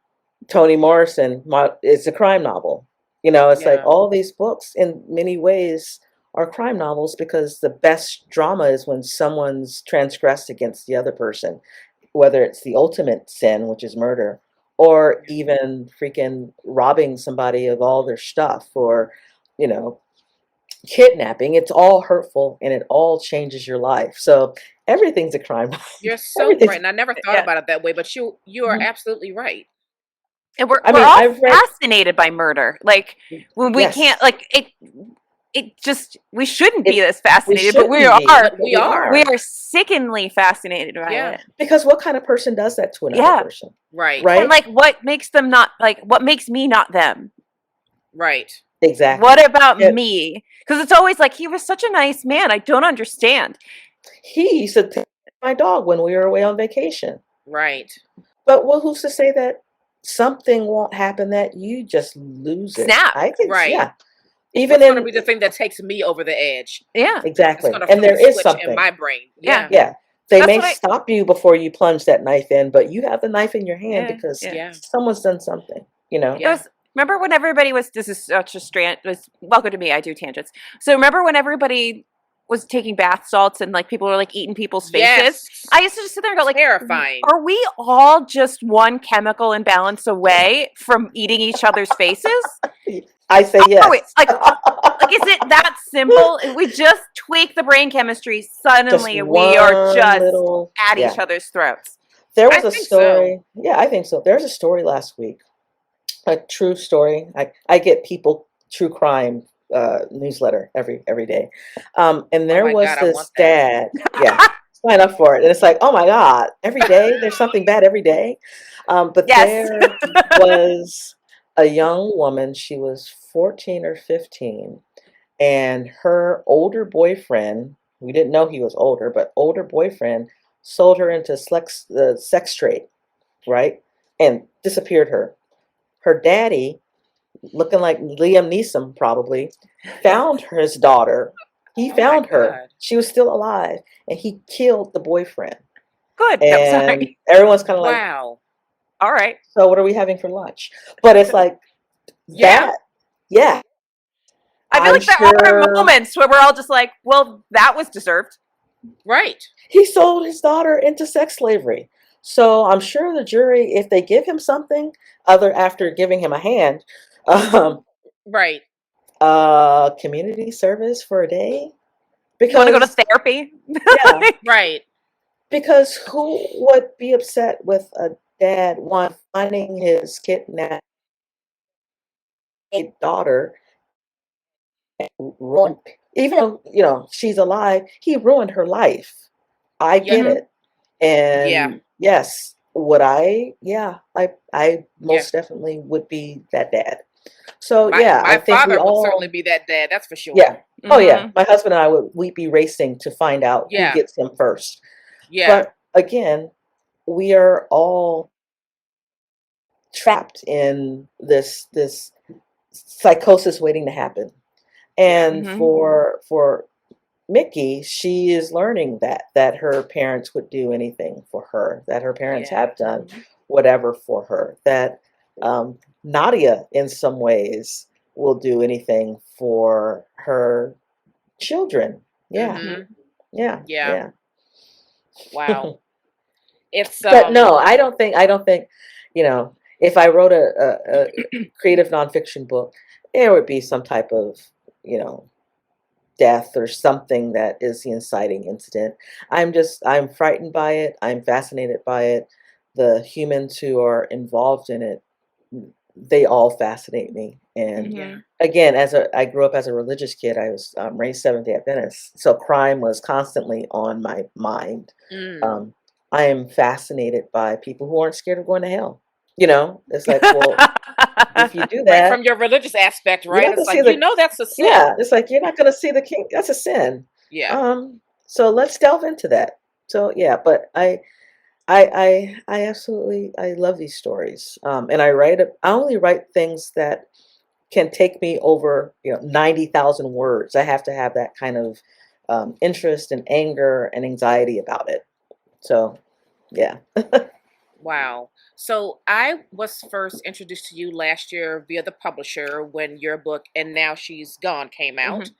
C: Toni Morrison is a crime novel. It's like all these books in many ways are crime novels, because the best drama is when someone's transgressed against the other person, whether it's the ultimate sin, which is murder, or even freaking robbing somebody of all their stuff, or, kidnapping. It's all hurtful and it all changes your life. So everything's a crime.
A: You're so right. And I never thought about it that way, but you are absolutely right.
B: And we're
C: I mean,
B: all
C: I've read.
B: fascinated by murder. Like when we
C: Yes,
B: can't like it just we shouldn't be
C: it.
B: this
C: We
B: fascinated, but we
C: shouldn't
B: are
C: be,
A: But
C: but
A: we
C: we
A: are.
B: we
C: are.
B: are sickeningly fascinated by
A: Yeah.
B: it.
C: Because what kind of person does that to another
B: Yeah.
C: person?
A: Right.
B: And
C: Right?
B: like what makes them not like what makes me not them?
A: Right.
C: Exactly.
B: What about
C: Yeah.
B: me? Because it's always like he was such a nice man. I don't understand.
C: He used to take my dog when we were away on vacation.
A: Right.
C: But well, who's to say that something won't happen that you just lose it?
B: Snap.
C: I think,
A: Right.
C: yeah. Even
A: What's going to
C: in
A: be the thing that takes me over the edge?
B: Yeah.
A: It's
C: exactly,
A: going to
C: and
A: flip
C: there
A: a
C: is
A: switch in
C: something.
A: my brain.
B: Yeah.
A: Yeah.
C: Yeah, they
B: That's
C: may
B: what I
C: stop you before you plunge that knife in, but you have the knife in your hand
B: yeah.
C: because
B: Yeah.
A: Yeah.
C: someone's done something. You know.
A: Yeah.
B: Remember when everybody was this is such a strand was welcome to me, I do tangents. So remember when everybody was taking bath salts and like people were like eating people's faces?
A: Yes.
B: I used to just sit there and go like
A: Terrifying.
B: are we all just one chemical imbalance away from eating each other's faces?
C: I say
B: Are we?
C: yes.
B: Like is it that simple? If we just tweak the brain chemistry,
C: Just
B: suddenly we are
C: one
B: just
C: little.
B: at
C: Yeah.
B: each other's throats.
C: There
A: I
C: was a
A: think so.
C: story. Yeah, I think so. There's a story last week, a true story. I get people true crime newsletter every day, and
A: Oh
C: there
A: my
C: was
A: God, I
C: this
A: want that.
C: dad. Yeah, sign up for it, and it's like, oh my God, every day there's something bad every day. But
B: Yes.
C: there was a young woman. She was 14 or 15, and her older boyfriend. We didn't know he was older, but older boyfriend sold her into sex trade, right? And disappeared her. Her daddy, looking like Liam Neeson probably, found his daughter. He
A: Oh my
C: found her.
A: God.
C: She was still alive, and he killed the boyfriend.
B: Good. No,
C: And
B: sorry.
C: everyone's kind of like,
A: Wow.
B: All right.
C: so what are we having for lunch? But it's like
A: Yeah.
C: that. Yeah,
B: I feel
C: I'm
B: like there are
C: sure
B: moments where we're all just like, well, that was deserved.
A: Right.
C: he sold his daughter into sex slavery. So I'm sure the jury, if they give him something other after giving him a hand, um,
A: Right.
C: community service for a day,
B: You want to go to
C: because
B: therapy?
C: yeah,
A: Right.
C: because who would be upset with a dad finding his kidnapped daughter, ruined, even though she's alive, he ruined her life. I
A: Yeah.
C: get it.
A: Yeah.
C: And yes, would I? Yeah, I
A: Yeah.
C: most definitely would be that dad. So
A: My
C: yeah, I
A: my
C: think we
A: father would certainly
C: all,
A: be that dad. That's for
C: yeah.
A: sure.
C: Oh yeah,
B: Mhm.
C: my husband and I we'd be racing to find out who
A: Yeah.
C: gets him first.
A: Yeah.
C: But again, we are all trapped in this psychosis waiting to happen.
A: Yeah.
C: And
B: Mhm.
C: for Mickey, she is learning that her parents would do anything for her, that her parents
A: Yeah.
C: have done whatever for her, that Nadia, in some ways, will do anything for her children. Yeah,
A: Mhm.
C: yeah,
A: Yeah.
C: yeah.
A: Wow. It's
C: But no, I don't think, if I wrote a creative nonfiction book, there would be some type of, you know, death or something that is the inciting incident. I'm frightened by it. I'm fascinated by it. The humans who are involved in it, they all fascinate me. And
A: yeah.
C: again, I grew up as a religious kid. I was raised Seventh-day Adventist, so crime was constantly on my mind.
A: Mm.
C: I am fascinated by people who aren't scared of going to hell. It's like, well, if you do
A: Right,
C: that,
A: from your religious aspect,
C: you're
A: right?
C: not going
A: It's
C: to see
A: like
C: the.
A: that's a sin.
C: Yeah, it's like you're not going to see the king. That's a sin.
A: Yeah.
C: So let's delve into that. So yeah, but I absolutely, I love these stories. And I only write things that can take me over 90,000 words. I have to have that kind of interest and anger and anxiety about it. So yeah.
A: Wow. So I was first introduced to you last year via the publisher when your book "And Now She's Gone" came out.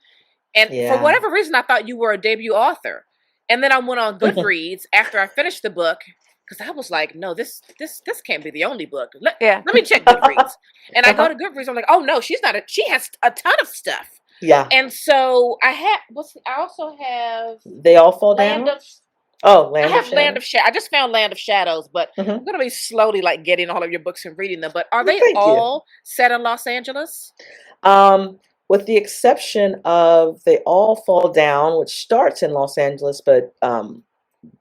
A: And for
C: Yeah.
A: whatever reason, I thought you were a debut author. And then I went on Goodreads after I finished the book because I was like, no, this can't be the only book. Let me check Goodreads. And I go to Goodreads. I'm like, oh no, she's not. She has a ton of stuff.
C: Yeah.
A: And so I also have
C: They all fall
A: Land
C: down.
A: of
C: Oh,
A: I
C: Land of
A: have Land
C: Shadows.
A: of Shadows. I just found Land of Shadows, but I'm
C: Mm-hmm.
A: gonna be slowly like getting all of your books and reading them. But are
C: Well,
A: they
C: thank you.
A: all set in Los Angeles?
C: With the exception of They All Fall Down, which starts in Los Angeles, but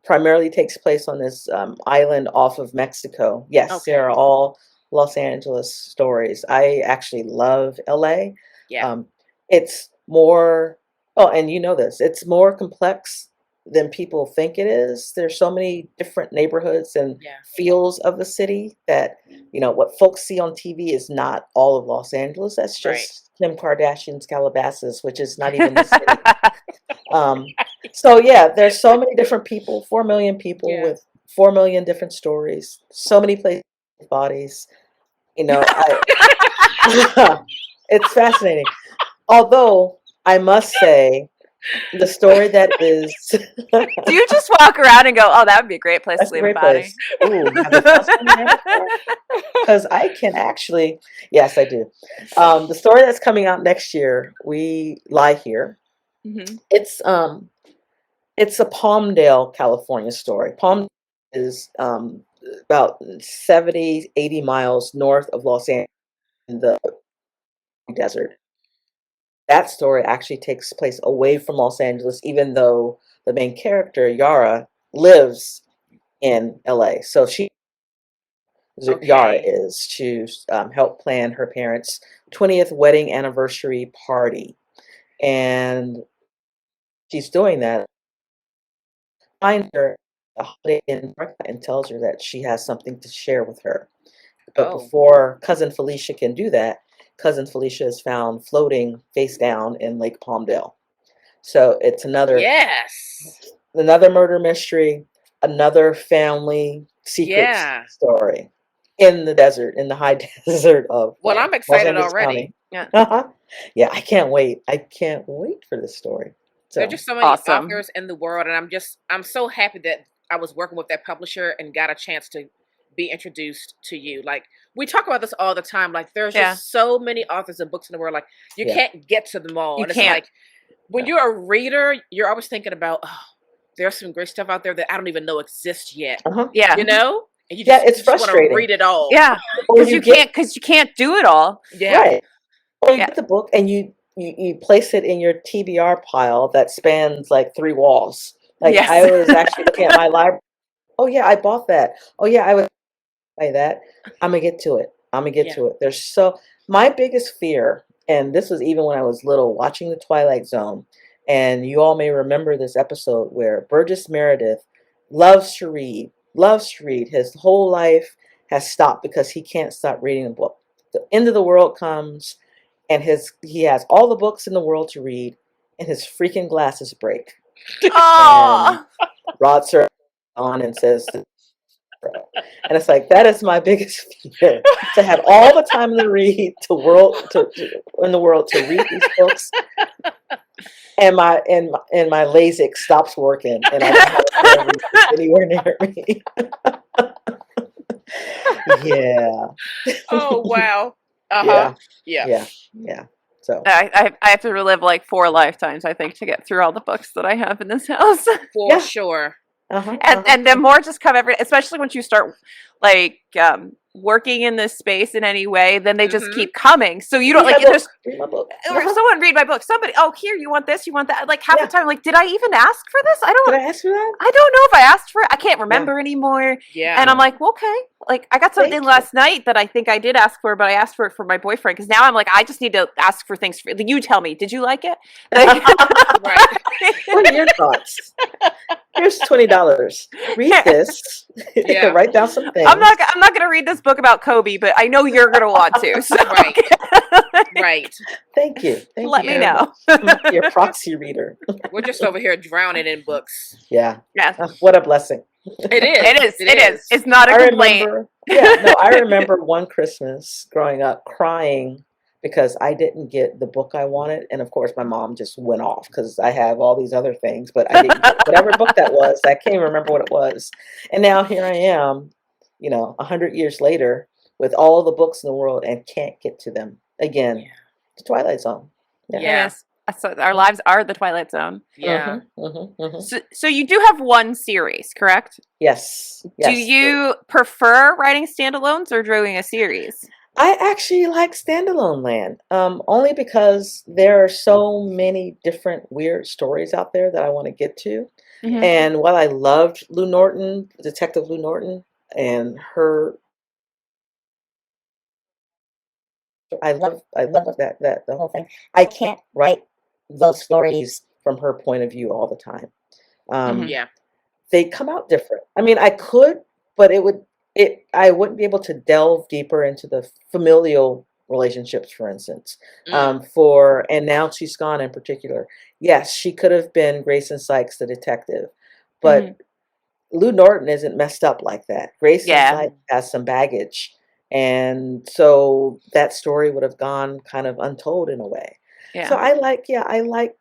C: primarily takes place on this island off of Mexico. Yes,
A: Okay.
C: they're all Los Angeles stories. I actually love LA.
A: Yeah.
C: It's more, oh, and you know this, it's more complex than people think it is. There's so many different neighborhoods and
A: Yeah.
C: feels of the city that, what folks see on TV is not all of Los Angeles. That's
A: Right.
C: just Kim Kardashian's Calabasas, which is not even the city. So yeah, there's so many different people, 4 million people
A: Yeah.
C: with 4 million different stories, so many places, bodies. It's fascinating. Although I must say, the story that is
B: Do you just walk around and go, "Oh, that would be a great place
C: that's
B: to
C: a
B: leave a
C: great
B: body"?
C: place. Ooh, have the thoughts coming in? Because I can actually, yes, I do. The story that's coming out next year, We Lie Here.
B: Mm-hmm.
C: It's a Palmdale, California story. Palm is about 70, 80 miles north of Los Angeles in the desert. That story actually takes place away from Los Angeles, even though the main character, Yara, lives in LA. So Yara
A: Okay.
C: is to help plan her parents' 20th wedding anniversary party. And she's doing that. Finds her a Holiday Inn and tells her that she has something to share with her. But
A: Oh.
C: before Cousin Felicia can do that, Cousin Felicia is found floating face down in Lake Palmdale. So it's
A: Yes.
C: another murder mystery, another family secret
A: Yeah.
C: story in the desert, in the high desert of
A: Well, I'm
C: Los
A: excited
C: Angeles
A: already.
C: County.
B: Yeah.
C: Yeah, I can't wait. I can't wait for this story.
A: There's
C: So
A: just so many
B: Awesome.
A: authors in the world, and I'm so happy that I was working with that publisher and got a chance to be introduced to you. Like, we talk about this all the time. Like, there's
B: Yeah.
A: just so many authors and books in the world. Like, you
C: Yeah.
A: can't get to them all.
B: You
A: And it's
B: can't.
A: like, when you're a reader, you're always thinking about, oh, there's some great stuff out there that I don't even know exists yet.
B: Yeah.
A: You know? And you
C: Yeah,
A: just,
C: it's
A: you just want to
C: frustrating.
A: read it all.
B: Yeah.
C: Or
B: Because you can't do it all.
A: Yeah.
C: Right. Or you
B: Yeah.
C: get the book and you place it in your TBR pile that spans like 3 walls. Like
B: Yes.
C: I was actually looking at my library. Oh yeah, I bought that. Oh yeah, I would buy that. I'm gonna get to it. I'm gonna get
A: Yeah.
C: to it. My biggest fear, and this was even when I was little, watching the Twilight Zone, and you all may remember this episode where Burgess Meredith loves to read. His whole life has stopped because he can't stop reading a book. The end of the world comes, and he has all the books in the world to read, and his freaking glasses break.
B: Oh.
C: And Rod Serling on and says, and it's like that is my biggest fear, to have all the time in the world to read these books, and my LASIK stops working, and I don't have a pair of readers anywhere near me. Yeah.
A: Oh, wow. Uh-huh. Yeah.
C: Yeah. So
B: I have to relive like 4 lifetimes, I think, to get through all the books that I have in this house.
A: For sure.
B: And then more just come especially once you start like working in this space in any way, then they just keep coming. So you don't
C: read my book.
B: someone read my book. Somebody, oh, here, you want this, you want that. Like half the time, like, did I even ask for this?
C: Did I ask for that?
B: I don't know if I asked for it. I can't remember anymore.
A: Yeah.
B: And I'm like, well, okay. Like I got something last night that I think I did ask for, but I asked for it for my boyfriend because now I'm like, I just need to ask for things. You tell me, did you like it? Like,
A: Right.
C: What are your thoughts? Here's $20. Read this.
A: Yeah.
C: Write down some things.
B: I'm not gonna read this book about Kobe, but I know you're gonna want to. So.
A: Right. Right.
C: Thank you.
B: Let me know.
C: Your proxy reader.
A: We're just over here drowning in books.
C: Yeah.
B: Yeah.
C: What a blessing.
A: It is.
B: It's not a complaint.
C: I remember one Christmas growing up crying because I didn't get the book I wanted. And of course, my mom just went off because I have all these other things, but I didn't get whatever book that was. I can't even remember what it was. And now here I am, 100 years later with all the books in the world and can't get to them again.
A: Yeah.
C: The Twilight Zone.
A: Yeah.
B: Yes. So our lives are the Twilight Zone.
A: Yeah.
B: So you do have one series, correct?
C: Yes.
B: Do you prefer writing standalones or doing a series?
C: I actually like standalone land, only because there are so many different weird stories out there that I want to get to. And while I loved Lou Norton, Detective Lou Norton, and her, I love that the whole thing. I can't write those stories from her point of view all the time.
A: Yeah.
C: They come out different. I mean, I could, but I wouldn't be able to delve deeper into the familial relationships, for instance. And Now She's Gone in particular. Yes, she could have been Grayson Sykes, the detective, but Lou Norton isn't messed up like that. Grayson Sykes has some baggage, and so that story would have gone kind of untold in a way. So I like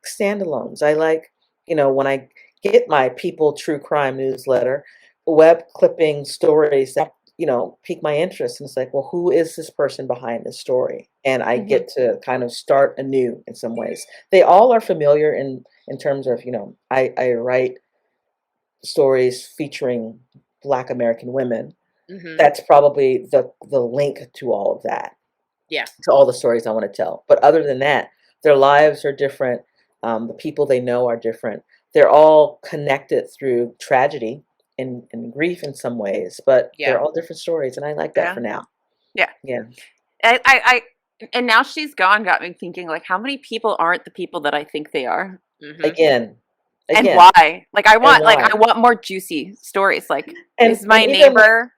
C: standalones. I like, when I get my People True Crime newsletter, web clipping stories that, pique my interest. And it's like, well, who is this person behind this story? And I get to kind of start anew in some ways. They all are familiar in terms of, I write stories featuring Black American women. That's probably the link to all of that.
A: Yeah.
C: To all the stories I want to tell. But other than that, their lives are different. The people they know are different. They're all connected through tragedy and grief in some ways, but they're all different stories, and I like that for now.
B: Yeah.
C: Yeah.
B: And Now She's Gone got me thinking, like, how many people aren't the people that I think they are?
C: Again.
B: And why? Like, I want more juicy stories. Like, is my neighbor?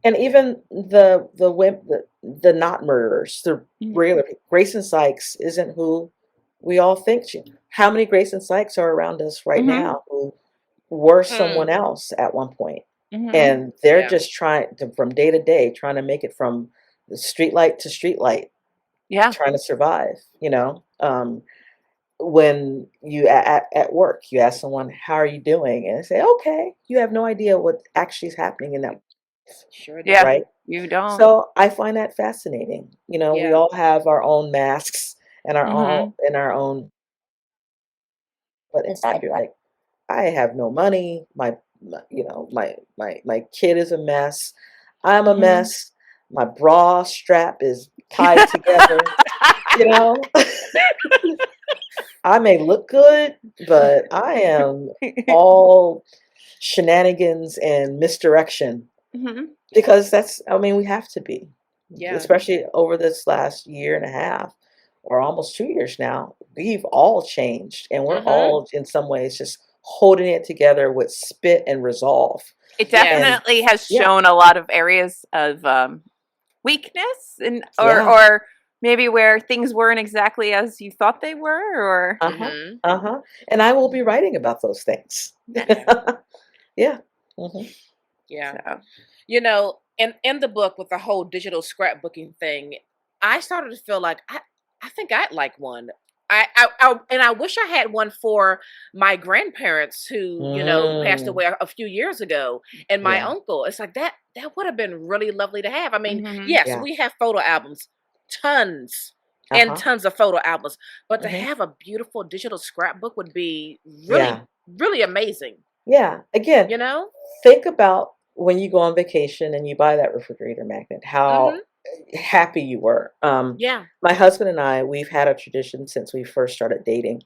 C: And even the not murderers, the regular Grayson Sykes isn't who we all think she. How many Grayson Sykes are around us right now who were someone else at one point? And they're just trying to, from day to day, trying to make it from the streetlight to streetlight.
B: Yeah.
C: Trying to survive, when you at work, you ask someone, how are you doing? And they say, okay, you have no idea what actually is happening in that.
A: Sure do.
B: Yeah.
C: Right?
B: You don't.
C: So I find that fascinating. We all have our own masks and our own, but inside you're like, I have no money. My kid is a mess. I'm a mess. My bra strap is tied together. I may look good, but I am all shenanigans and misdirection. Because we have to be.
A: Yeah.
C: Especially over this last year and a half, or almost 2 years now, we've all changed, and we're all in some ways just holding it together with spit and resolve.
B: It definitely has shown a lot of areas of weakness, or maybe where things weren't exactly as you thought they were, or
C: and I will be writing about those things. Yeah.
A: Yeah. So, in the book with the whole digital scrapbooking thing, I started to feel like I think I'd like one. I wish I had one for my grandparents who, passed away a few years ago, and my uncle. It's like that would have been really lovely to have. I mean, yes, we have photo albums, tons and tons of photo albums, but to have a beautiful digital scrapbook would be really, really amazing.
C: Yeah. Again, think about when you go on vacation and you buy that refrigerator magnet, how happy you were. My husband and I, we've had a tradition since we first started dating.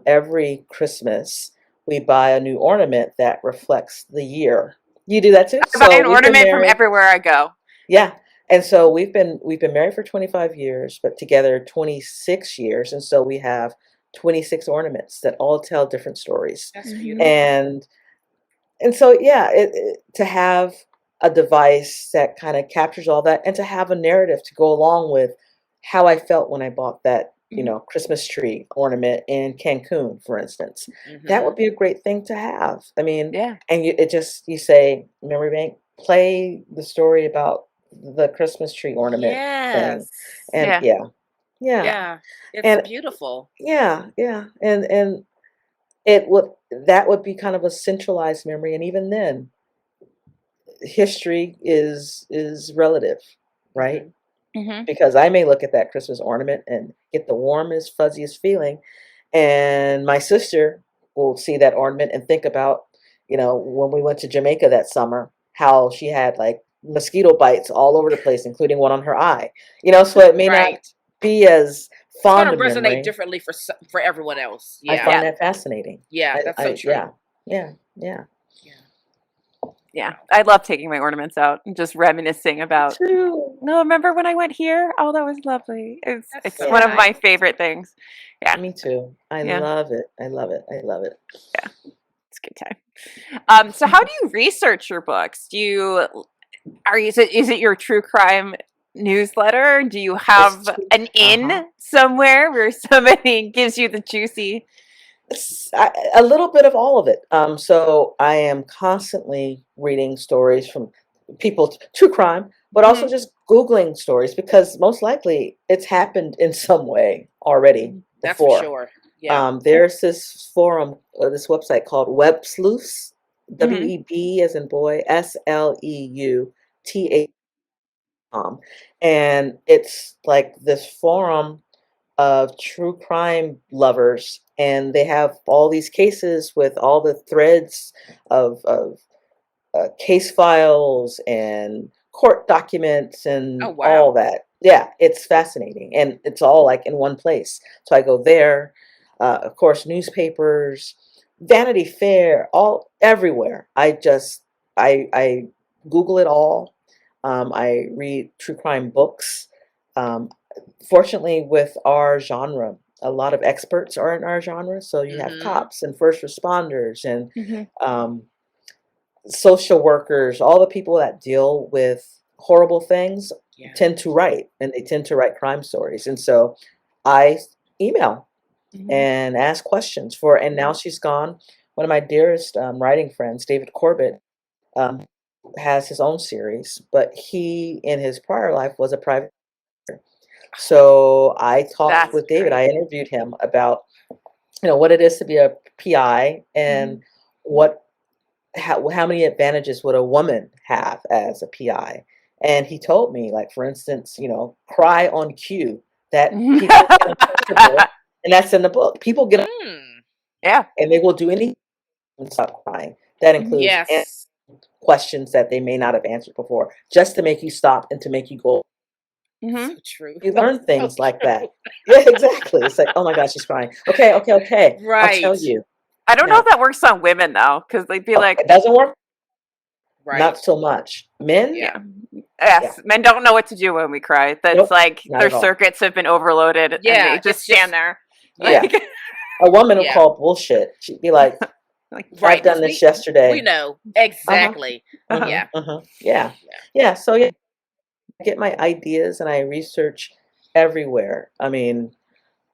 C: Every Christmas, we buy a new ornament that reflects the year. You do that too?
B: I buy an ornament from everywhere I go.
C: Yeah. And so we've been married for 25 years, but together 26 years. And so we have 26 ornaments that all tell different stories.
A: That's beautiful.
C: And so, to have a device that kind of captures all that, and to have a narrative to go along with how I felt when I bought that, Christmas tree ornament in Cancun, for instance, that would be a great thing to have. I mean, and you say, memory bank, play the story about the Christmas tree ornament thing. And
A: it's beautiful.
C: And that would be kind of a centralized memory. And even then, history is relative, right? because I may look at that Christmas ornament and get the warmest, fuzziest feeling, and my sister will see that ornament and think about, when we went to Jamaica that summer, how she had like mosquito bites all over the place, including one on her eye. So it may not be as fond of
A: resonate
C: memory.
A: differently for everyone else.
C: I find that fascinating.
A: Yeah, that's so true.
B: Yeah, I love taking my ornaments out and just reminiscing about. No, remember when I went here? Oh, that was lovely. It's one of my favorite things. Yeah,
C: me too. I love it. I love it. I love it.
B: Yeah, it's a good time. So how do you research your books? Is it your true crime newsletter? Do you have an somewhere where somebody gives you the juicy?
C: A little bit of all of it. So I am constantly reading stories from people, true crime, but also just Googling stories, because most likely it's happened in some way already before.
A: That's for sure. Yeah.
C: There's this forum, this website called Web Sleuths, WEB as in boy, SLEUTA.com, and it's like this forum of true crime lovers, and they have all these cases with all the threads of case files and court documents and all that. Yeah, it's fascinating, and it's all like in one place. So I go there, of course, newspapers, Vanity Fair, all everywhere. I Google it all. I read true crime books. Fortunately, with our genre, a lot of experts are in our genre. So you have cops and first responders and social workers, all the people that deal with horrible things tend to write, and they tend to write crime stories. And so I email and ask questions and now she's gone. One of my dearest writing friends, David Corbett, has his own series, but he, in his prior life, was a private. So I talked with David. I interviewed him about, what it is to be a PI and how many advantages would a woman have as a PI. And he told me, like, for instance, cry on cue, that people get uncomfortable, and that's in the book. People get and they will do anything and stop crying. That includes questions that they may not have answered before, just to make you stop and to make you go.
A: So true.
C: You learn things like that. Yeah, exactly. It's like, oh my gosh, she's crying. Okay.
A: Right.
C: I'll tell you.
B: I don't know if that works on women though, because they'd be like,
C: it doesn't work. Right. Not so much. Men.
B: Yeah. Yes. Men don't know what to do when we cry. That's like their circuits have been overloaded. And they just stand there.
C: Like, a woman will call bullshit. She'd be like, I've done this yesterday.
A: We know exactly.
C: Yeah. So I get my ideas and I research everywhere. I mean,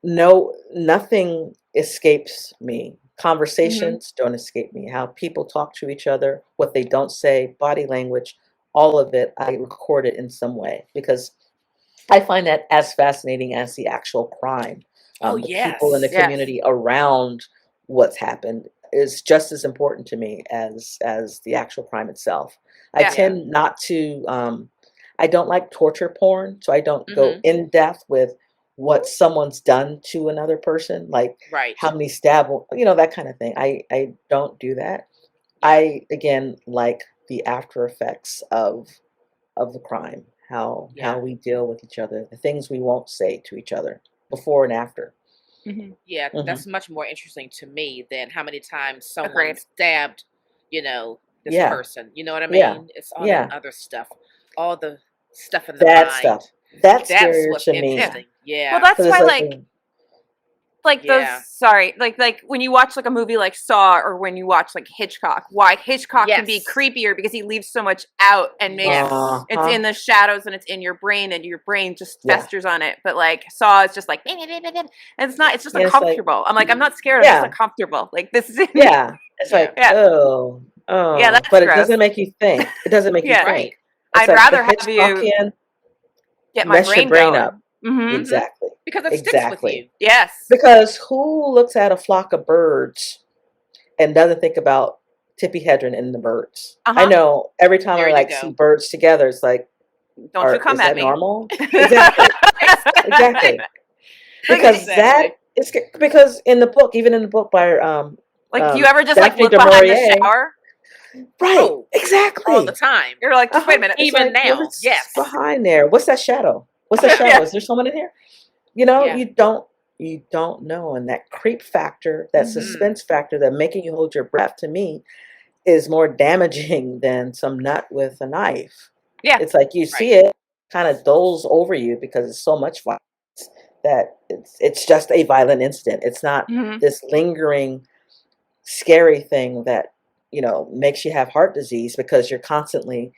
C: nothing escapes me. Conversations don't escape me. How people talk to each other, what they don't say, body language, all of it, I record it in some way, because I find that as fascinating as the actual crime. The people in the community around what's happened is just as important to me as the actual crime itself. I tend not to, I don't like torture porn, so I don't go in depth with what someone's done to another person, like how many stab, that kind of thing. I don't do that. I, again, like the after effects of the crime, how we deal with each other, the things we won't say to each other before and after.
A: Yeah, that's much more interesting to me than how many times someone stabbed, this person. You know what I mean? It's all that other stuff, all the stuff in the mind.
C: Stuff. That's scarier to me.
A: Yeah.
B: Well, that's why, like when you watch like a movie like Saw, or when you watch like Hitchcock, why Hitchcock can be creepier, because he leaves so much out and makes it's in the shadows and it's in your brain, and your brain just festers on it. But like Saw is just like, and it's not. It's just uncomfortable. I'm like, I'm not scared. I'm just uncomfortable. Like this is
C: It's like oh
B: that's
C: but
B: gross.
C: It doesn't make you think. It doesn't make you think.
B: I'd rather have you get my brain
C: up. Exactly.
A: Because it sticks with you.
B: Yes.
C: Because who looks at a flock of birds and doesn't think about Tippi Hedren and the birds? I know every time I see birds together, it's like,
B: Don't you come
C: is
B: at
C: that
B: me.
C: normal? Exactly. Exactly. Because because in the book, even in the book by
B: like, do you ever just like
C: Daphne
B: look
C: du
B: behind the
C: Maurier,
B: shower?
C: right?
A: Oh,
C: Exactly.
A: all the time.
B: You're like, just wait a minute.
C: It's
A: Even
C: like,
A: now,
C: what's
A: yes.
C: behind there? What's that shadow? What's that shadow?
B: Yeah.
C: Is there someone in here? You know,
A: Yeah.
C: you don't know, and that creep factor, that suspense factor, that making you hold your breath, to me, is more damaging than some nut with a knife.
B: Yeah.
C: It's like you see it kind of doles over you because it's so much violence that it's just a violent incident. It's not this lingering, scary thing that, you know, makes you have heart disease because you're constantly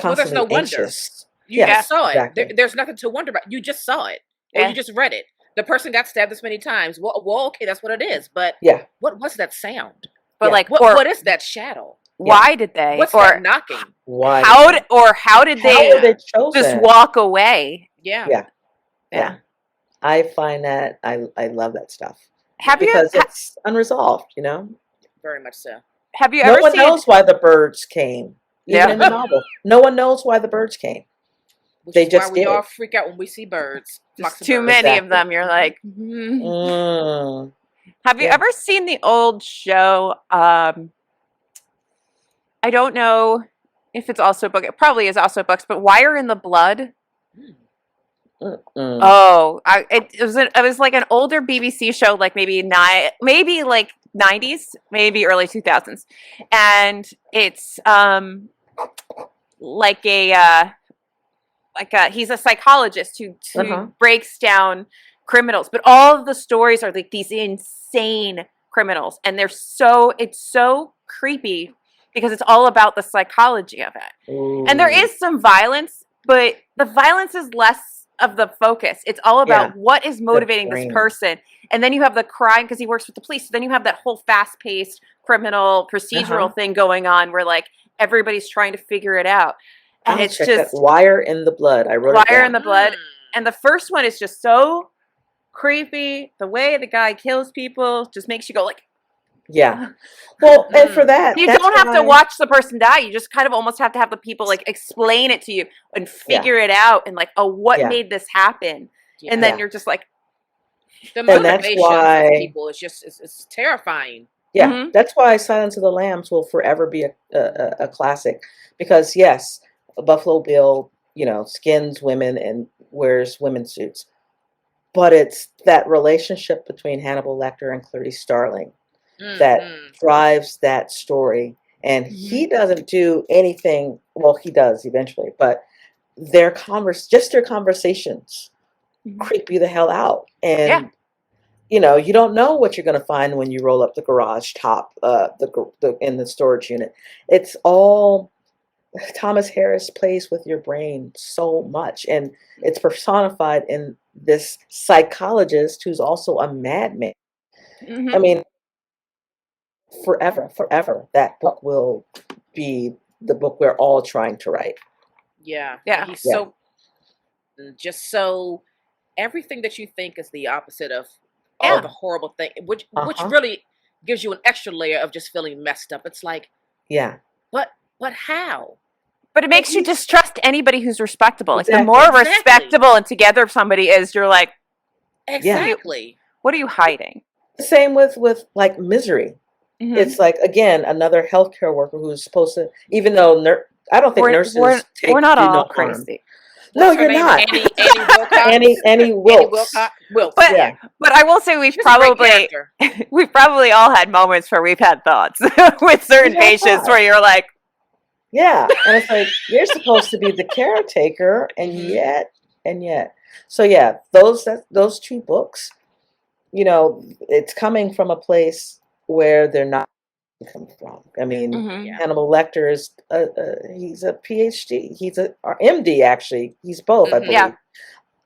A: Well, there's no wonder.
C: anxious.
A: You just saw it.
C: Exactly.
A: There's nothing to wonder about. You just saw it, or you just read it. The person got stabbed this many times. Well, okay, that's what it is. But what was that sound?
B: But like,
A: what is that shadow?
B: Why did they?
A: What's that knocking?
C: Why?
B: How did they just walk away?
A: Yeah.
C: I find that I love that stuff.
B: Because
C: it's unresolved, you know?
A: Very much so.
B: Have you ever seen...
C: No one knows why the birds came. Even in the novel. No one knows why the birds came.
A: Which is why we all freak out when we see birds.
B: Too many of them. You're like... Have you ever seen the old show... I don't know if it's also a book. It probably is also books, but Wire in the Blood. Oh, it was like an older BBC show, like maybe like 90s, maybe early 2000s, and it's like he's a psychologist who breaks down criminals, but all of the stories are like these insane criminals, and it's so creepy because it's all about the psychology of it. Ooh. And there is some violence, but the violence is less of the focus. It's all about what is motivating this person. And then you have the crime because he works with the police. So then you have that whole fast-paced criminal procedural thing going on where like everybody's trying to figure it out. And it's just
C: Wire in the Blood. I wrote it down.
B: Wire in the Blood. And the first one is just so creepy. The way the guy kills people just makes you go like,
C: yeah. Well, and for that,
B: you don't have to watch the person die. You just kind of almost have to have the people like explain it to you and figure it out and like, oh, what made this happen? Yeah. And then you're just like,
A: the motivation of people is just it's terrifying.
C: Yeah, that's why Silence of the Lambs will forever be a classic, because yes, Buffalo Bill, you know, skins women and wears women's suits, but it's that relationship between Hannibal Lecter and Clarice Starling that drives that story. And he doesn't do anything. Well, he does eventually, but their conversations creep you the hell out. And you know, you don't know what you're going to find when you roll up the garage top, in the storage unit. It's all Thomas Harris plays with your brain so much, and it's personified in this psychologist who's also a madman. I mean, forever, that book will be the book we're all trying to write.
A: Yeah. He's so everything that you think is the opposite of all the horrible thing, which really gives you an extra layer of just feeling messed up. It's like, but how?
B: But it makes you distrust anybody who's respectable. Like the more respectable and together somebody is, you're like, what are you hiding?
C: Same with like Misery. It's like, again, another healthcare worker who's supposed to, even though I don't think nurses
B: we're not all crazy.
C: No, you're not.
A: Annie Wilcox.
C: Annie Wilkes.
B: But I will say we've probably all had moments where we've had thoughts with certain patients where you're like,
C: and it's like, you're supposed to be the caretaker, and yet. So yeah, those two books, you know, it's coming from a place where they're not coming from. I mean, Hannibal Lecter is he's a PhD. He's a MD, actually. He's both, I believe.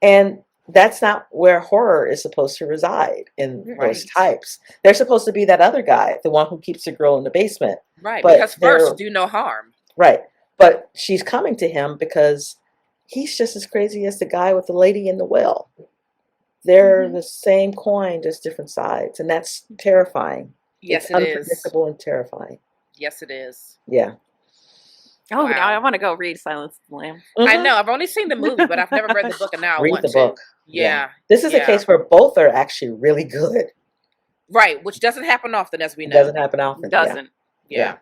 C: And that's not where horror is supposed to reside in those types. They're supposed to be that other guy, the one who keeps the girl in the basement.
A: Right, because first do no harm.
C: Right. But she's coming to him because he's just as crazy as the guy with the lady in the well. They're the same coin, just different sides. And that's terrifying.
A: Yes,
C: it's unpredictable and terrifying.
A: Yes, it is.
C: Yeah.
B: Oh, now I
A: Wow.
B: want to go read Silence of the Lambs.
A: I know. I've only seen the movie, but I've never read the book, and now I
C: Read
A: want
C: the
A: to.
C: book.
A: Yeah.
C: This is a
A: Yeah.
C: case where both are actually really good.
A: Right, which doesn't happen often, as we
C: It
A: know.
C: doesn't happen often.
B: Doesn't.
A: Yeah.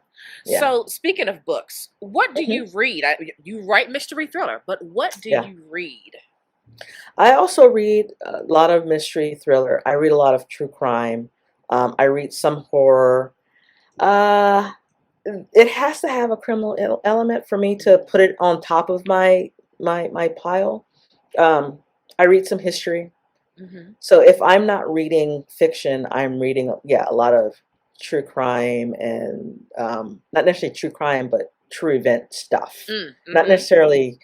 C: Yeah.
A: So, speaking of books, what do
C: Mhm.
A: you read? You write mystery thriller, but what do
C: Yeah.
A: you read?
C: I also read a lot of mystery thriller. I read a lot of true crime. I read some horror. It has to have a criminal element for me to put it on top of my pile. I read some history.
A: Mm-hmm.
C: So if I'm not reading fiction, I'm reading a lot of true crime and not necessarily true crime, but true event stuff.
A: Mm-hmm.
C: Not necessarily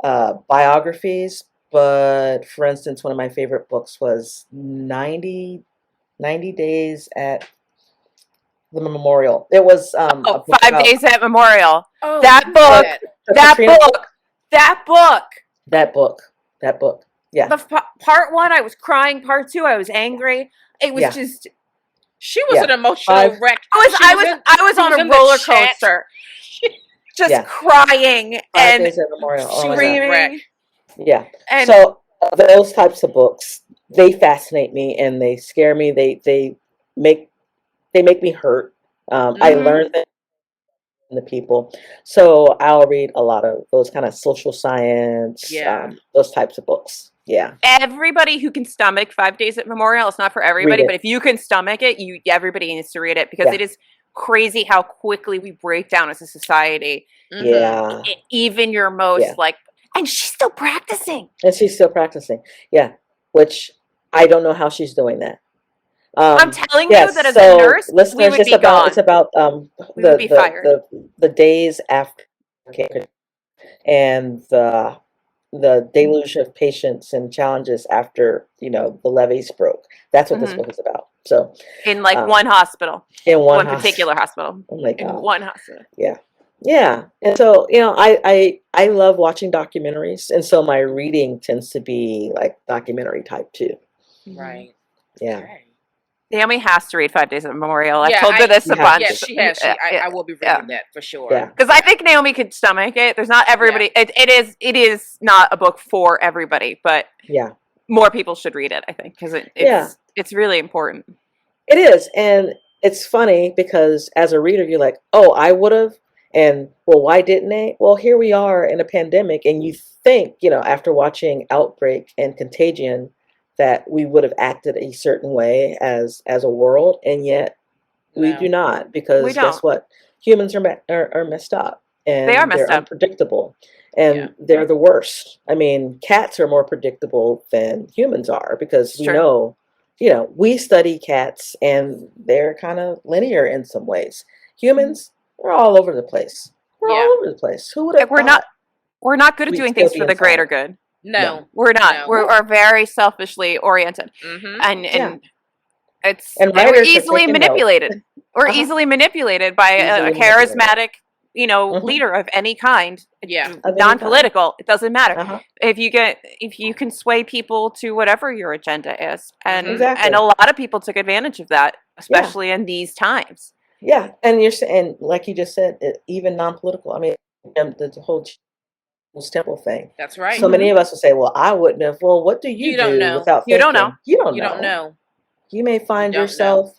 C: biographies, but for instance, one of my favorite books was 90 Days at the Memorial. It was a book
B: 5
C: about
B: Days at Memorial.
A: Oh,
B: That
A: you
B: book.
A: read
C: the
B: That
C: Katrina
B: book. That book.
C: That book. Yeah.
B: The part one, I was crying. Part two, I was angry. It was
C: Yeah.
B: just.
A: She was
C: Yeah.
A: an emotional wreck.
B: I was
A: she
B: on
A: was
B: a
A: in the
B: roller
A: chat.
B: coaster, just
C: Yeah.
B: crying
C: 5
B: and
C: Days at Memorial.
A: She
C: Oh my
A: was a
C: God.
A: wreck.
B: screaming.
C: Yeah.
B: And
C: So those types of books, they fascinate me and they scare me. They make me hurt. I
B: Mhm.
C: learn things from the people. So I'll read a lot of those kind of social science,
A: Yeah.
C: those types of books. Yeah.
B: everybody who can stomach 5 Days at Memorial, it's not for everybody,
C: Read
B: but
C: it.
B: if you can stomach it, everybody needs to read it because
C: Yeah.
B: it is crazy how quickly we break down as a society.
A: Mm-hmm.
C: Yeah.
B: Even your most
C: Yeah.
B: and she's still practicing.
C: And she's still practicing. Yeah. Which I don't know how she's doing that.
B: I'm telling
C: Yes,
B: you that as
C: so
B: a nurse, we
C: listeners,
B: would
C: it's
B: be
C: about
B: We would be fired.
C: the days after cancer and the deluge of patients and challenges after the levees broke. That's what this
B: Mhm.
C: book is about. So
B: In like
C: um,
B: one hospital,
C: in
B: one particular hospital,
C: oh my
B: in
C: God,
B: one hospital.
C: yeah. And so I love watching documentaries, and so my reading tends to be like documentary type too.
A: Right.
C: Yeah.
A: Okay.
B: Naomi has to read 5 Days at Memorial. I've
A: Yeah,
B: told her this
C: You
B: a
C: have
B: bunch.
A: Yes, she has. I will be reading that for sure.
C: Yeah.
B: Because I think Naomi could stomach it. There's not everybody. It is not a book for everybody, but
C: Yeah.
B: more people should read it. I think because it's really important.
C: It is, and it's funny because as a reader, you're like, "Oh, I would have," and well, why didn't they? Well, here we are in a pandemic, and you think, after watching Outbreak and Contagion, that we would have acted a certain way as a world, and yet we do
A: No.
C: not, because
B: We
C: guess
B: don't.
C: what? Humans are messed up, and
B: They are messed
C: they're
B: up.
C: unpredictable, and
A: Yeah.
C: they're the worst. I mean, cats are more predictable than humans are because
B: It's
C: we
B: true.
C: know, we study cats and they're kind of linear in some ways. Humans, we're all over the place. We're
A: Yeah.
C: all over the place. Who would have thought
B: We're not good at
C: we'd
B: doing
C: still
B: things
C: be
B: for the
C: inside?
B: greater good.
A: No.
B: We're not.
A: No.
B: We're very selfishly oriented,
A: Mm-hmm.
B: and
C: Yeah.
B: and we're
C: writers are
B: easily
C: taking note.
B: manipulated. We're
C: Uh-huh.
B: easily manipulated by a
C: Easily manipulated.
B: charismatic,
C: Mhm.
B: leader of any kind.
A: Yeah.
C: Of any
B: Non-political. It doesn't matter.
C: Uh-huh.
B: If you can sway people to whatever your agenda is, and
C: Exactly.
B: and a lot of people took advantage of that, especially in these times.
C: Yeah, and you're saying, like you just said, even non-political. I mean, the whole temple thing.
A: That's right.
C: So many of us will say, "Well, I wouldn't have." Well, what do you
A: You don't
C: do
A: know.
C: without
B: You don't
C: thinking?
B: know.
C: You don't
A: You
C: know.
A: don't know.
C: You may find
A: don't know.
C: yourself,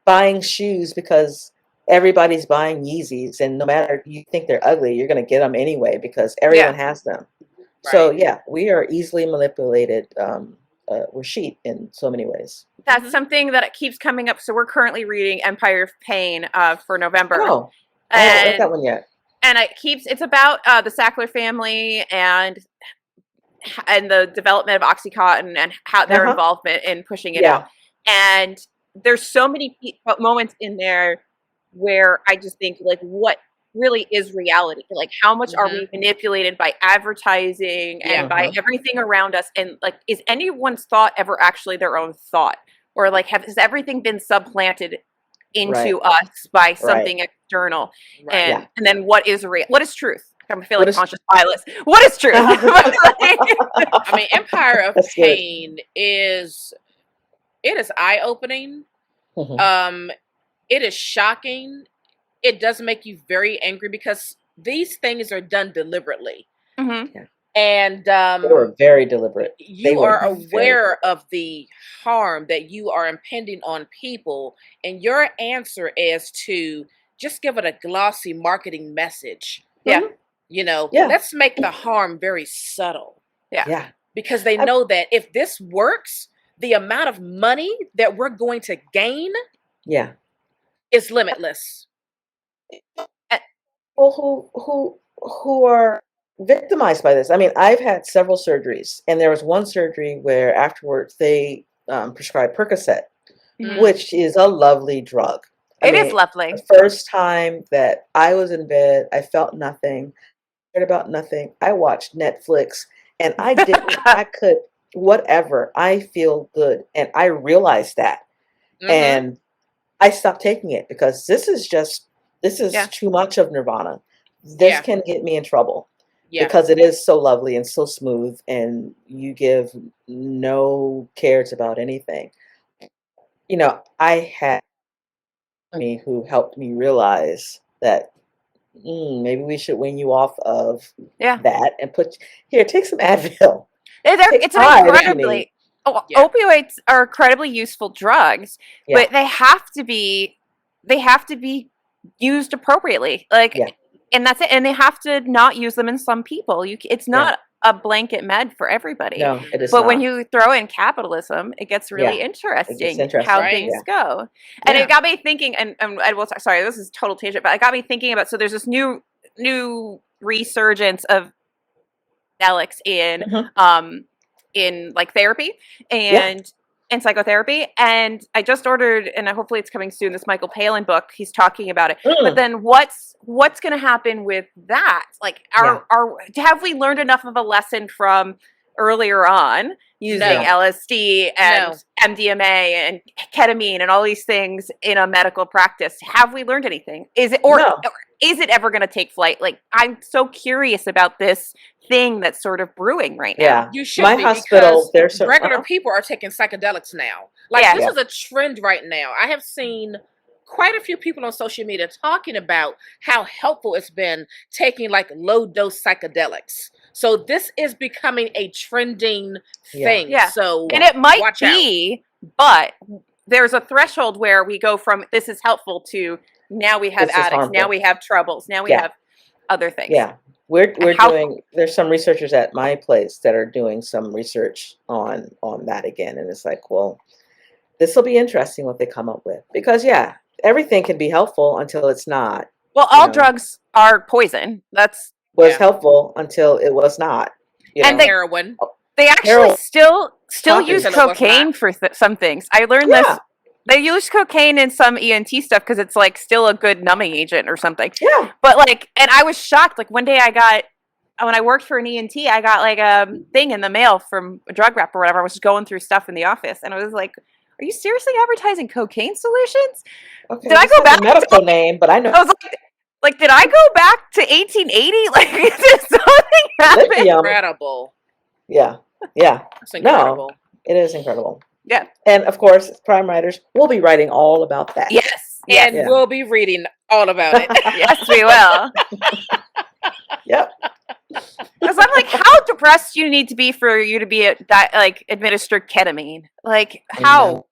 C: buying shoes because everybody's buying Yeezys, and no matter you think they're ugly, you're going to get them anyway because everyone has them. So
A: Right.
C: yeah, we are easily manipulated. We're sheep in so many ways.
B: That's
A: Mhm.
B: something that keeps coming up. So we're currently reading Empire of Pain for November.
C: Oh, I haven't read that one yet.
B: And it's about the Sackler family and the development of OxyContin and how their
C: Uh-huh.
B: involvement in pushing it
C: Yeah.
B: out. And there's so many moments in there where I just think, like, what really is reality? Like, how much are we manipulated by advertising
A: Yeah.
B: and by everything around us? And like, is anyone's thought ever actually their own thought? Or like, has everything been supplanted into us by something external?
A: Right.
B: And then what is real? What is truth? I feel
C: What
B: like
C: is-
B: conscious pilot. What is truth?
A: I mean, Empire of
C: That's good.
A: Pain is eye-opening.
C: Mhm.
A: It is shocking. It does make you very angry because these things are done deliberately.
B: Mm-hmm.
C: Yeah.
A: And
C: they were very deliberate.
A: You are aware of the harm that you are impending on people, and your answer is to just give it a glossy marketing message.
B: Yeah.
A: You know,
C: Yeah.
A: let's make the harm very subtle.
B: Yeah.
C: Yeah.
A: Because they know that if this works, the amount of money that we're going to gain is limitless.
C: People who are victimized by this. I mean, I've had several surgeries, and there was one surgery where afterwards they prescribed Percocet, which is a lovely drug.
B: It is lovely.
C: The first time that I was in bed, I felt nothing, heard about nothing. I watched Netflix, and I didn't. I could whatever. I feel good, and I realized that, and I stopped taking it because this is too much of Nirvana. This can get me in trouble because it is so lovely and so smooth, and you give no cares about anything. You know, I had me who helped me realize that maybe we should wean you off of that and take some Advil.
B: It's incredibly opioids are incredibly useful drugs, but they have to be used appropriately. And that's it. And they have to not use them in some people. It's not a blanket med for everybody.
C: No, it is
B: but
C: not.
B: when you throw in capitalism, it gets really interesting how things go. And it got me thinking, and sorry, this is total tangent, but it got me thinking about, so there's this new resurgence of psychedelics in like therapy and psychotherapy. And I just ordered, and hopefully it's coming soon, this Michael Palin book. He's talking about it. But then what's going to happen with that? Like, have we learned enough of a lesson from earlier on using LSD and MDMA and ketamine and all these things in a medical practice? Have we learned anything? Is it or is it ever going to take flight? Like, I'm so curious about this thing that's sort of brewing right now.
A: You should be, hospital, because regular people are taking psychedelics now. Like, this is a trend right now. I have seen quite a few people on social media talking about how helpful it's been taking like low dose psychedelics. So this is becoming a trending thing. Yeah. So
B: and it might be, but there's a threshold where we go from this is helpful to now we have addicts, now we have troubles, now we have other things.
C: Yeah. We're doing, there's some researchers at my place that are doing some research on that again. And it's like, well, this will be interesting what they come up with. Because everything can be helpful until it's not.
B: Well, all drugs are poison. That's
C: was helpful until it was not.
B: And
A: heroin.
B: They actually still use cocaine for some things. I learned this. They use cocaine in some ENT stuff because it's like still a good numbing agent or something. Yeah. But like, and I was shocked. Like one day when I worked for an ENT, I got like a thing in the mail from a drug rep or whatever. I was just going through stuff in the office, and I was like, "Are you seriously advertising cocaine solutions?"
C: Okay,
B: did I go back?
C: Medical name, but I know.
B: I was like, did I go back to 1880? Like, did something happen?
A: Incredible.
C: Yeah.
A: It's incredible.
C: No, it is incredible.
B: Yeah.
C: And of course, crime writers will be writing all about that.
B: Yes.
A: And we'll be reading all about it.
B: Yes, we will.
C: Yep.
B: Because I'm like, how depressed do you need to be for you to be administered ketamine? Like, how?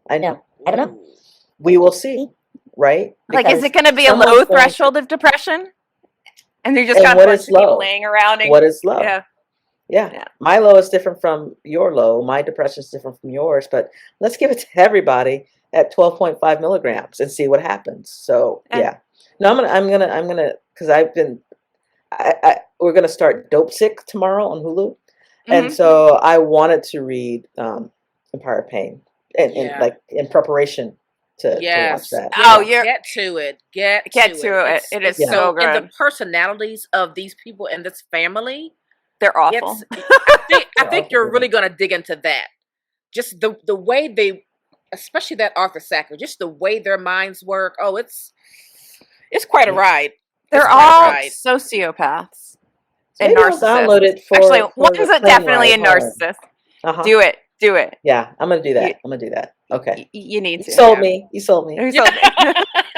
C: I know. I don't know. We will see, right?
B: Like, is it going to be a low threshold of depression? And they're just got a bunch of people laying around.
C: What is low?
B: Yeah.
C: My low is different from your low. My depression is different from yours. But let's give it to everybody at 12.5 milligrams and see what happens. So no, I'm gonna because we're gonna start Dope Sick tomorrow on Hulu, and so I wanted to read Empire of Pain and like in preparation to watch that.
B: Oh,
A: get to it. Get to it.
B: It is so good.
A: And the personalities of these people in this family.
B: They're awful.
A: I think you're really going to dig into that. Just the way they, especially that Arthur Sacker, just the way their minds work. Oh, it's quite a ride.
B: They're all sociopaths and narcissists.
C: Download it
B: actually, one's definitely a narcissist. Do it.
C: Yeah, I'm going to do that. I'm going to do that. Okay.
B: You need to.
C: You sold me.
B: You sold me.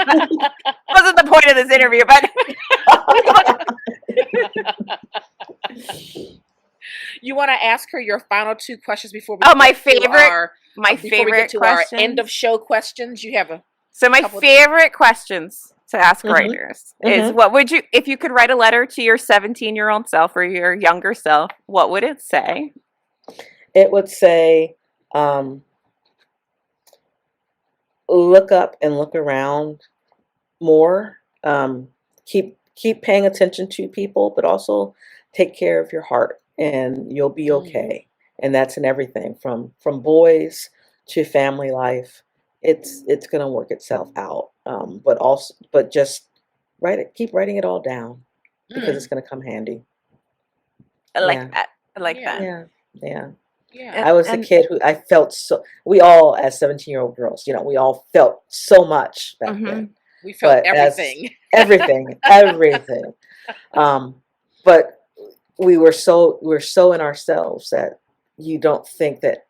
B: Wasn't the point of this interview, but
A: you want to ask her your final 2 questions before we
B: my
A: get to
B: favorite
A: our
B: questions.
A: end of show questions? You have a
B: my favorite questions to ask writers is, what would you, if you could write a letter to your 17-year-old self or your younger self, what would it say?
C: It would say, look up and look around more. Keep paying attention to people, but also take care of your heart, and you'll be okay. And that's in everything from boys to family life. It's going to work itself out. But just keep writing it all down, because it's going to come handy.
B: I like that. I like that.
C: Yeah.
A: Yeah.
C: I was a kid who I felt so. We all, as 17-year-old girls, we all felt so much back then.
A: We felt everything.
C: Everything. But we're so in ourselves that you don't think that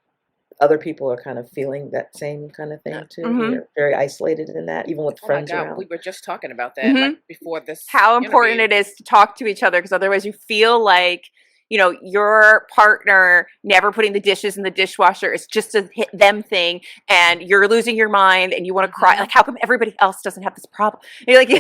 C: other people are kind of feeling that same kind of thing too. You're very isolated in that, even with friends around.
A: We were just talking about that before this.
B: How important it is to talk to each other, because otherwise you feel like, your partner never putting the dishes in the dishwasher is just a hit them thing, and you're losing your mind and you want to cry. Like, how come everybody else doesn't have this problem? And you're like,
C: they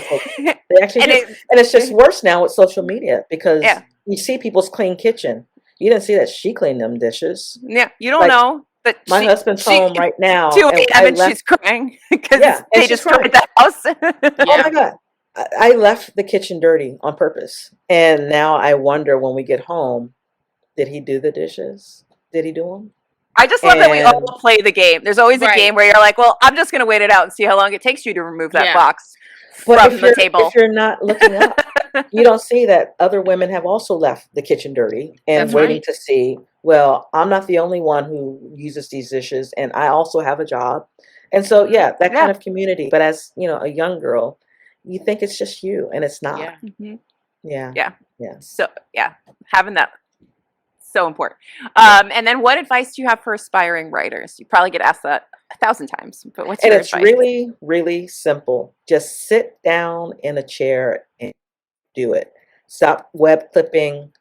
C: actually and it's just worse now with social media, because you see people's clean kitchen. You didn't see that she cleaned them dishes.
B: Yeah, you don't know. But
C: my husband's home right now.
B: 2 a.m. and she's crying because they destroyed the house.
C: Oh my God. I left the kitchen dirty on purpose. And now I wonder, when we get home, did he do the dishes? Did he do them?
B: I just love that we all play the game. There's always a game where you're like, well, I'm just going to wait it out and see how long it takes you to remove that box from the table.
C: If you're not looking up, you don't see that other women have also left the kitchen dirty and waiting to see, well, I'm not the only one who uses these dishes, and I also have a job. And so, that kind of community. But as, a young girl, you think it's just you, and it's not. Yeah.
B: So, having that, so important. And then what advice do you have for aspiring writers? You probably get asked that 1,000 times, but what's your advice?
C: And it's really, really simple. Just sit down in a chair and do it. Stop web clipping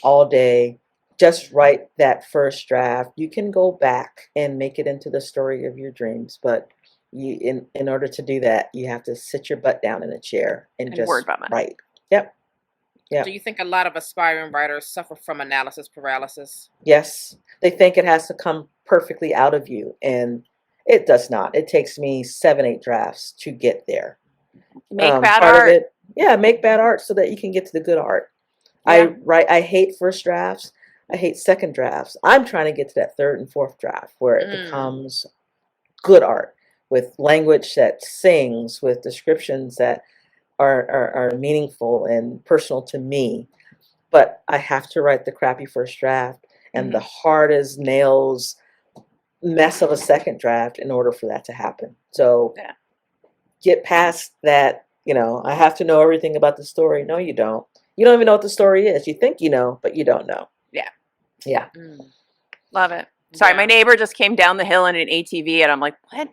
C: all day. Just write that first draft. You can go back and make it into the story of your dreams, but in order to do that, you have to sit your butt down in a chair and just write. Yep.
A: Do you think a lot of aspiring writers suffer from analysis paralysis?
C: Yes. They think it has to come perfectly out of you, and it does not. It takes me 7-8 drafts to get there.
B: Make bad art.
C: Make bad art so that you can get to the good art. I hate first drafts. I hate second drafts. I'm trying to get to that third and fourth draft where it becomes good art, with language that sings, with descriptions that are meaningful and personal to me. But I have to write the crappy first draft and the hard as nails mess of a second draft in order for that to happen. So get past that. I have to know everything about the story. No, you don't. You don't even know what the story is. You think you know, but you don't know. Yeah.
B: Love it. Sorry, my neighbor just came down the hill in an ATV, and I'm like, what?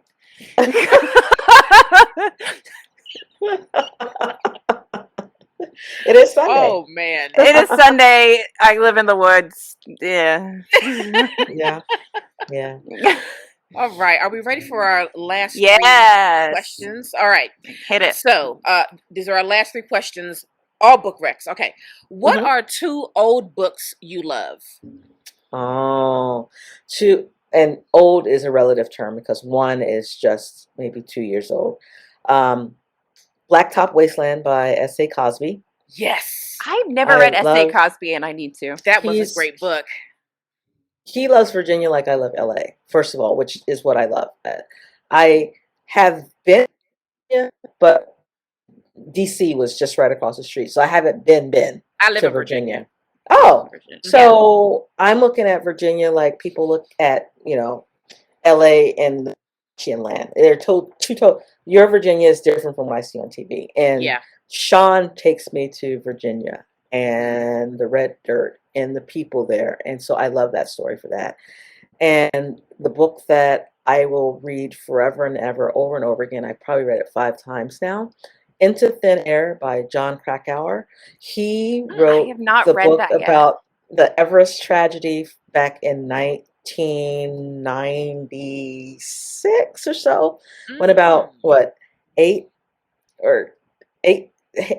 C: It is Sunday.
A: Oh man.
B: It is Sunday. I live in the woods. Yeah.
C: Yeah.
A: All right. Are we ready for our last 3 questions? All right.
B: Hit it.
A: So these are our last 3 questions. All book recs. Okay. What are 2 old books you love?
C: Oh, and old is a relative term, because one is just maybe 2 years old. Blacktop Wasteland by S.A. Cosby.
A: Yes.
B: I've never read S.A. Cosby, and I need to.
A: That was a great book.
C: He loves Virginia like I love L.A., first of all, which is what I love. I have been, but D.C. was just right across the street, so I haven't been
A: I live
C: to
A: in Virginia.
C: Oh, so I'm looking at Virginia like people look at, L.A. and land. They're your Virginia is different from what I see on TV. And Sean takes me to Virginia and the red dirt and the people there. And so I love that story for that. And the book that I will read forever and ever, over and over again. I probably read it 5 times now. Into Thin Air by John Krakauer. He
B: I
C: wrote
B: have not
C: the
B: read
C: book
B: that yet.
C: about the Everest tragedy back in 1996 or so, when about what 8 or 8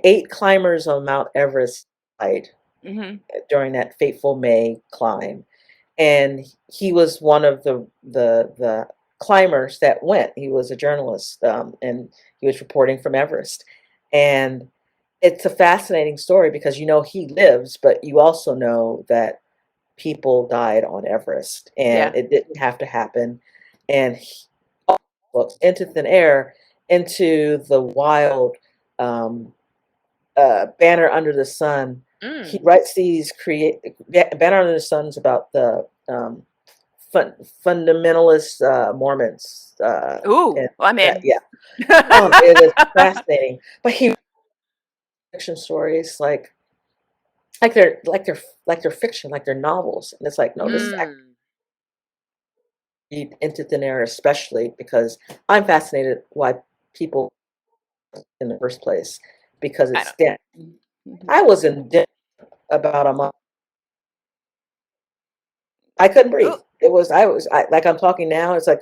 C: 8 climbers on Mount Everest died during that fateful May climb, and he was one of the climbers that went. He was a journalist, and he was reporting from Everest, and it's a fascinating story because he lives, but you also know that people died on Everest, and it didn't have to happen. And well, Into Thin Air, into the wild, Banner Under the Sun. He writes these Banner Under the Sun's about the fundamentalist Mormons.
B: I'm in.
C: It is fascinating. But he fiction stories they're fiction, like they're novels, and it's like, no, this is actually Into Thin Air, especially because I'm fascinated why people in the first place, because it's dense. I was in debt about a month. I couldn't breathe. Like I'm talking now. It's like,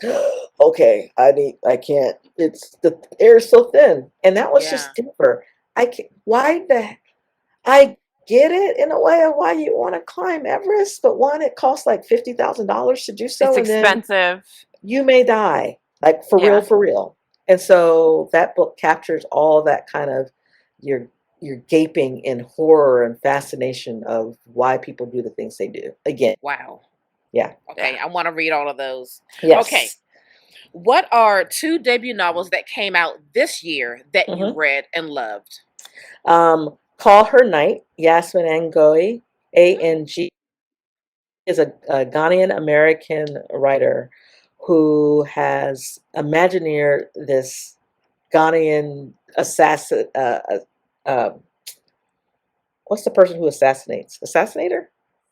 C: okay, I can't. It's the air is so thin, and that was just deeper. I get it in a way of why you want to climb Everest, but one, it costs like $50,000 to do so.
B: It's expensive.
C: You may die, like for real. And so that book captures all that kind of your gaping in horror and fascination of why people do the things they do. Again.
A: Wow.
C: Yeah.
A: Okay, I want to read all of those.
C: Yes.
A: Okay. What are 2 debut novels that came out this year that you read and loved?
C: Call Her Night, Yasmin Ngozi, A-N-G, is a Ghanaian American writer who has imagineered this Ghanaian assassin. What's the person who assassinates? Assassinator?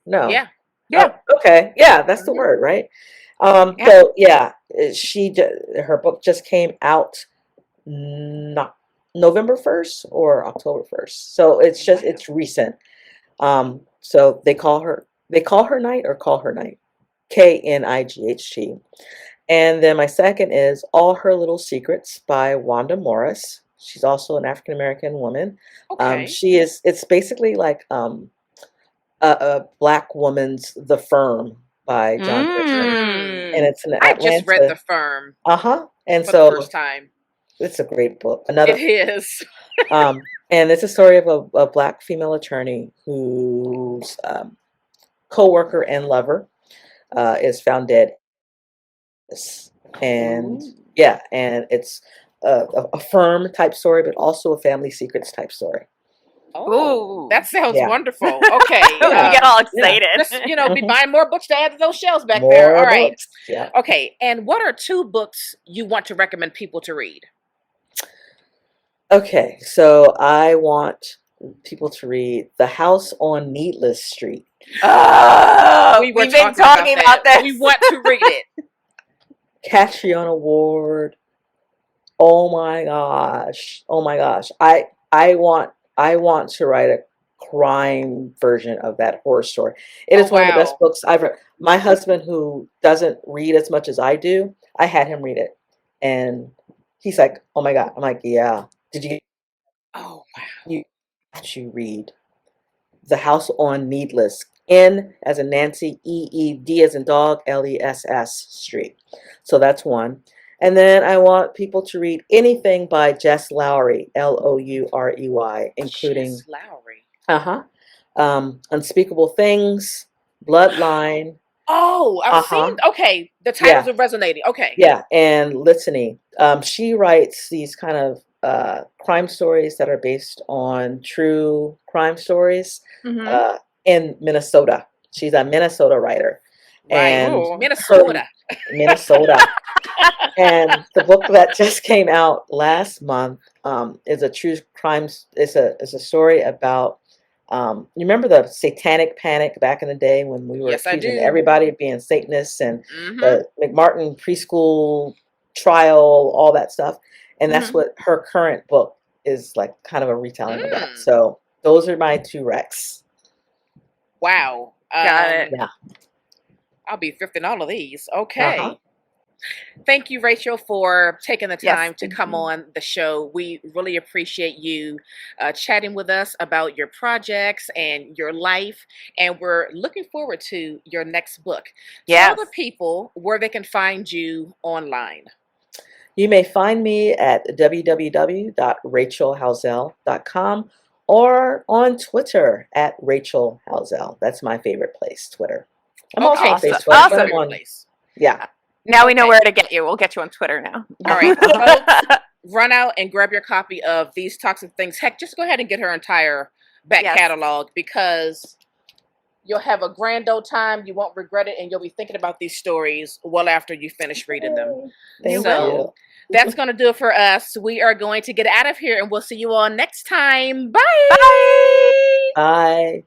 C: No.
B: Yeah.
C: Oh, okay. Yeah, that's the word, right? So yeah, her book just came out not November 1st or October 1st. So it's recent. So they call her Night, or Call Her Night, Knight. And then my second is All Her Little Secrets by Wanda Morris. She's also an African American woman.
A: Okay.
C: It's basically like a Black woman's The Firm by John Grisham. And it's an Atlanta.
A: I just read The Firm.
C: And
A: for
C: so
A: the first time.
C: It's a great book.
A: It is.
C: And it's a story of a Black female attorney whose co-worker and lover is found dead. And and it's a firm type story, but also a family secrets type story.
A: Oh, that sounds wonderful. Okay.
B: We get all excited.
A: Just, be buying more books to add to those shelves back there. All right.
C: Books. Yeah.
A: Okay. And what are 2 books you want to recommend people to read?
C: Okay. So I want people to read The House on Needless Street.
B: We've been talking about this.
A: We want to read it.
C: Catriona Ward. Oh my gosh. I want to write a crime version of that horror story. It is one of the best books I've read. My husband, who doesn't read as much as I do, I had him read it, and he's like, "Oh my God!" I'm like, "Yeah." Did you?
A: Oh wow!
C: You read The House on Needless, N as in Nancy, E-E-D as in dog, L-E-S-S Street. So that's one. And then I want people to read anything by Jess Lowry, Lourey, including
A: Jess Lowry.
C: Unspeakable Things, Bloodline.
A: Oh, I've seen. Okay, the titles are resonating. Okay.
C: Yeah, and Litany. She writes these kind of crime stories that are based on true crime stories in Minnesota. She's a Minnesota writer.
A: Right.
C: And
A: Minnesota.
C: And the book that just came out last month is a true crime. It's a story about You remember the satanic panic back in the day when we were
A: Yes, I
C: accusing
A: do.
C: everybody of being Satanists, and the McMartin preschool trial, all that stuff. And that's what her current book is, like, kind of a retelling of that. So those are my 2 recs.
A: Wow.
B: Got it.
C: Yeah.
A: I'll be thrifting all of these. Okay. Thank you, Rachel, for taking the time to come on the show. We really appreciate you chatting with us about your projects and your life. And we're looking forward to your next book. Tell the people where they can find you online.
C: You may find me at www.rachelhowzell.com or on Twitter at Rachel Howzell. That's my favorite place, Twitter. I'm also on Facebook.
B: Awesome.
C: But I'm on, yeah.
B: Now we know where to get you. We'll get you on Twitter now.
A: All right, folks, run out and grab your copy of These Toxic Things. Heck, just go ahead and get her entire back catalog, because you'll have a grand old time. You won't regret it, and you'll be thinking about these stories well after you finish reading them.
C: Thank you.
A: That's going to do it for us. We are going to get out of here, and we'll see you all next time. Bye.
C: Bye. Bye.